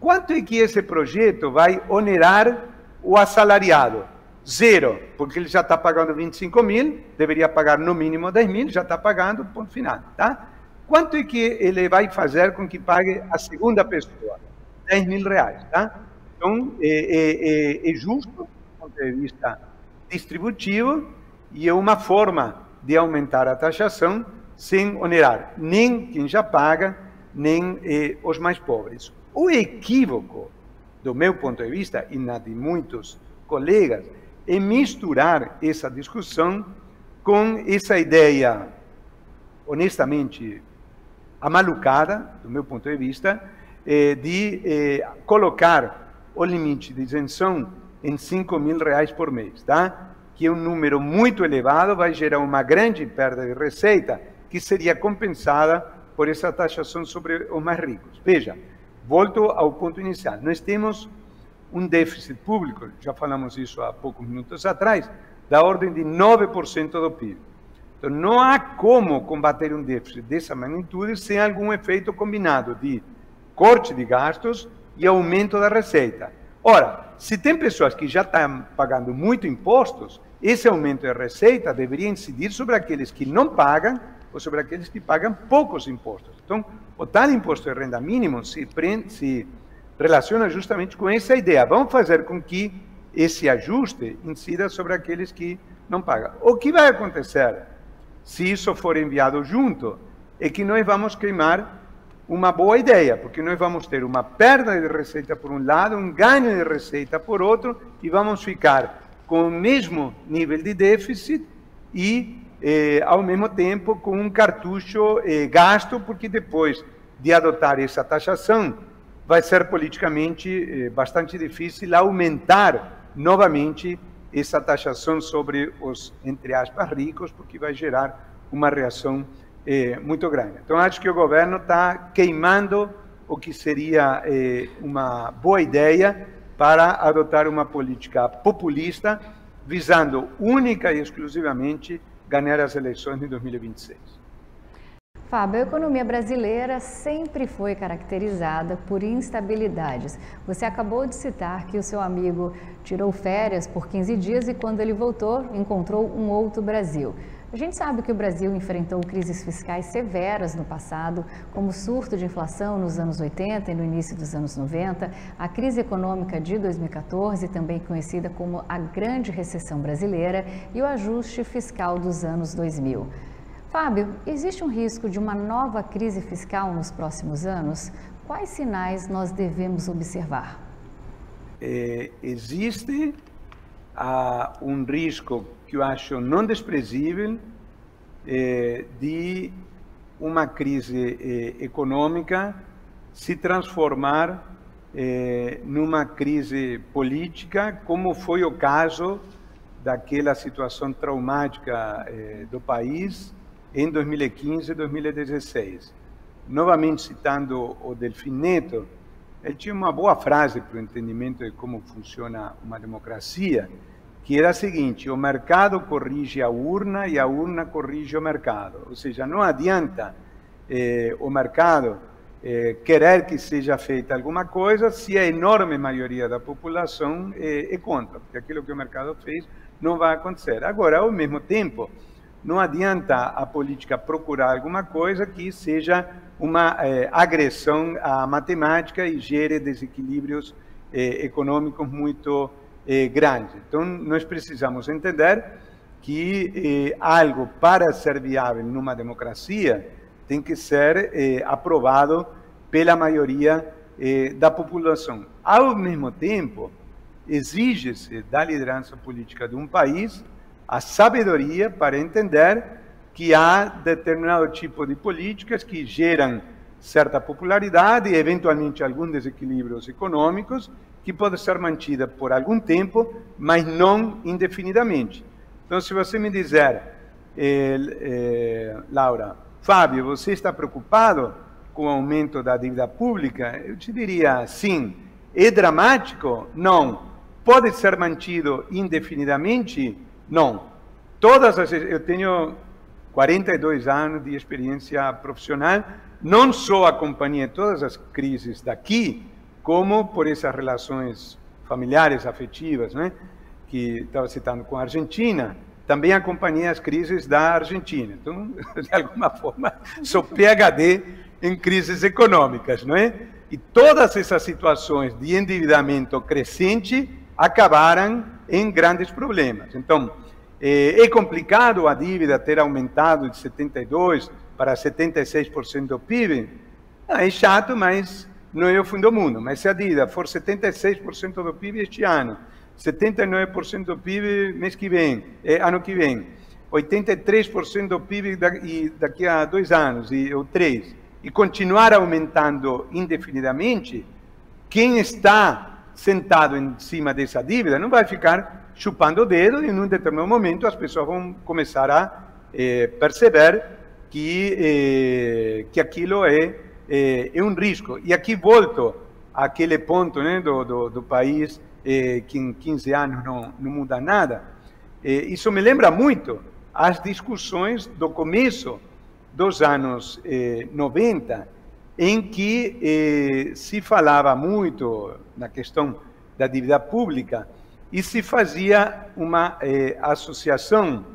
Quanto é que esse projeto vai onerar o assalariado? Zero, porque ele já está pagando 25 mil, deveria pagar no mínimo 10 mil, já está pagando, ponto final. Tá? Quanto é que ele vai fazer com que pague a segunda pessoa? R$10 mil. Tá? Então, é justo, do ponto de vista distributivo, e é uma forma de aumentar a taxação sem onerar nem quem já paga, nem os mais pobres. O equívoco, do meu ponto de vista, e na de muitos colegas, é misturar essa discussão com essa ideia, honestamente, amalucada, do meu ponto de vista, de colocar o limite de isenção em R$5 mil por mês, tá? Que é um número muito elevado, vai gerar uma grande perda de receita, que seria compensada por essa taxação sobre os mais ricos. Veja, volto ao ponto inicial. Nós temos um déficit público, já falamos isso há poucos minutos atrás, da ordem de 9% do PIB. Então, não há como combater um déficit dessa magnitude sem algum efeito combinado de corte de gastos e aumento da receita. Ora, se tem pessoas que já estão pagando muito impostos, esse aumento de receita deveria incidir sobre aqueles que não pagam ou sobre aqueles que pagam poucos impostos. Então, o tal imposto de renda mínimo se relaciona justamente com essa ideia. Vamos fazer com que esse ajuste incida sobre aqueles que não pagam. O que vai acontecer, se isso for enviado junto, é que nós vamos queimar uma boa ideia, porque nós vamos ter uma perda de receita por um lado, um ganho de receita por outro, e vamos ficar com o mesmo nível de déficit e, ao mesmo tempo, com um cartucho gasto, porque depois de adotar essa taxação, vai ser politicamente bastante difícil aumentar novamente essa taxação sobre os, entre aspas, ricos, porque vai gerar uma reação muito grande. Então, acho que o governo está queimando o que seria uma boa ideia para adotar uma política populista, visando única e exclusivamente ganhar as eleições de 2026. Fábio, a economia brasileira sempre foi caracterizada por instabilidades. Você acabou de citar que o seu amigo tirou férias por 15 dias e quando ele voltou, encontrou um outro Brasil. A gente sabe que o Brasil enfrentou crises fiscais severas no passado, como o surto de inflação nos anos 80 e no início dos anos 90, a crise econômica de 2014, também conhecida como a Grande Recessão Brasileira, e o ajuste fiscal dos anos 2000. Fábio, existe um risco de uma nova crise fiscal nos próximos anos? Quais sinais nós devemos observar? Existe um risco que eu acho não desprezível de uma crise econômica se transformar numa crise política, como foi o caso daquela situação traumática do país em 2015 e 2016. Novamente citando o Delfim Neto, ele tinha uma boa frase para o entendimento de como funciona uma democracia, que era a seguinte: o mercado corrige a urna e a urna corrige o mercado. Ou seja, não adianta o mercado querer que seja feita alguma coisa se a enorme maioria da população é contra, porque aquilo que o mercado fez não vai acontecer. Agora, ao mesmo tempo, não adianta a política procurar alguma coisa que seja uma agressão à matemática e gere desequilíbrios econômicos muito grandes. Então, nós precisamos entender que algo, para ser viável numa democracia, tem que ser aprovado pela maioria da população. Ao mesmo tempo, exige-se da liderança política de um país a sabedoria para entender que há determinado tipo de políticas que geram certa popularidade e, eventualmente, alguns desequilíbrios econômicos que podem ser mantidas por algum tempo, mas não indefinidamente. Então, se você me dizer, Laura, Fábio, você está preocupado com o aumento da dívida pública? Eu te diria, sim. É dramático? Não. Pode ser mantido indefinidamente? Não. Eu tenho 42 anos de experiência profissional, não só acompanhei todas as crises daqui, como por essas relações familiares, afetivas, né, que estava citando com a Argentina, também acompanhei as crises da Argentina. Então, de alguma forma, sou PhD em crises econômicas, não é? E todas essas situações de endividamento crescente acabaram em grandes problemas. Então, é complicado a dívida ter aumentado de 72% para 76% do PIB? É chato, mas não é o fim do mundo. Mas se a dívida for 76% do PIB este ano, 79% do PIB mês que vem, ano que vem, 83% do PIB daqui a 2 anos ou 3, e continuar aumentando indefinidamente, quem está sentado em cima dessa dívida não vai ficar chupando o dedo, e em um determinado momento as pessoas vão começar a perceber que aquilo é um risco. E aqui volto àquele ponto, né, do país que em 15 anos não muda nada. Isso me lembra muito as discussões do começo dos anos 90, em que se falava muito na questão da dívida pública, e se fazia uma associação.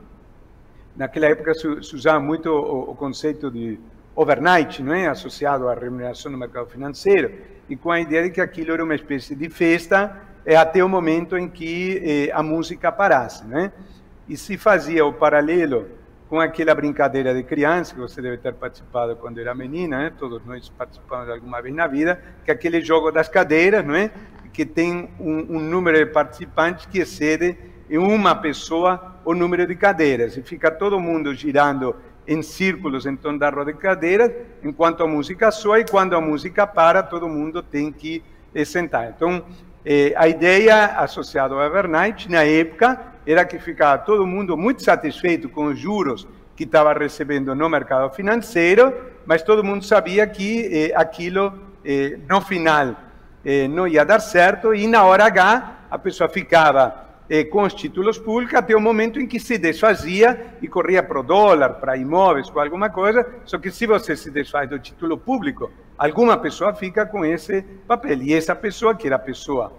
Naquela época se usava muito o conceito de overnight, não é? Associado à remuneração no mercado financeiro, e com a ideia de que aquilo era uma espécie de festa até o momento em que a música parasse, não é? E se fazia o paralelo com aquela brincadeira de criança, que você deve ter participado quando era menina, né? Todos nós participamos alguma vez na vida, que é aquele jogo das cadeiras, não é? Que tem um número de participantes que excede em uma pessoa o número de cadeiras, e fica todo mundo girando em círculos em torno da roda de cadeiras, enquanto a música soa, e quando a música para, todo mundo tem que sentar. Então, a ideia associada ao overnight, na época, era que ficava todo mundo muito satisfeito com os juros que estava recebendo no mercado financeiro, mas todo mundo sabia que aquilo, no final, não ia dar certo, e na hora H, a pessoa ficava com os títulos públicos até o momento em que se desfazia e corria para o dólar, para imóveis, para alguma coisa. Só que se você se desfaz do título público, alguma pessoa fica com esse papel. E essa pessoa, que era a pessoa,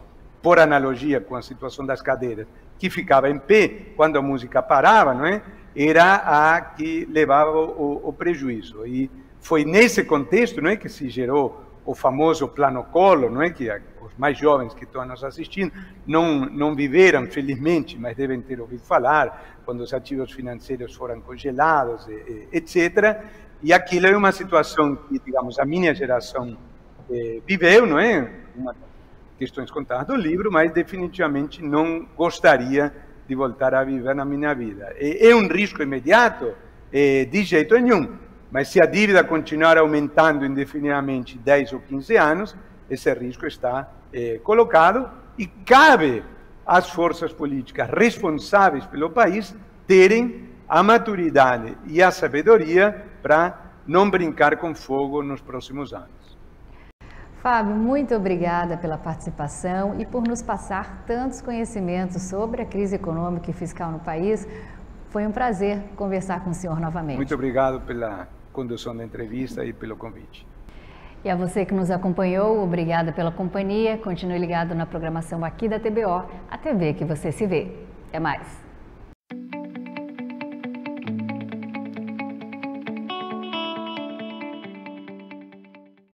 por analogia com a situação das cadeiras, que ficava em pé quando a música parava, não é? Era a que levava o prejuízo. E foi nesse contexto, não é, que se gerou o famoso Plano Collor, não é, que os mais jovens que estão nos assistindo não viveram, felizmente, mas devem ter ouvido falar, quando os ativos financeiros foram congelados, etc. E aquilo é uma situação que, digamos, a minha geração viveu, não é? Uma questões contadas do livro, mas definitivamente não gostaria de voltar a viver na minha vida. É um risco imediato? De jeito nenhum. Mas se a dívida continuar aumentando indefinidamente 10 ou 15 anos, esse risco está colocado, e cabe às forças políticas responsáveis pelo país terem a maturidade e a sabedoria para não brincar com fogo nos próximos anos. Fábio, muito obrigada pela participação e por nos passar tantos conhecimentos sobre a crise econômica e fiscal no país. Foi um prazer conversar com o senhor novamente. Muito obrigado pela condução da entrevista e pelo convite. E a você que nos acompanhou, obrigada pela companhia. Continue ligado na programação aqui da TBO, a TV que você se vê. Até mais.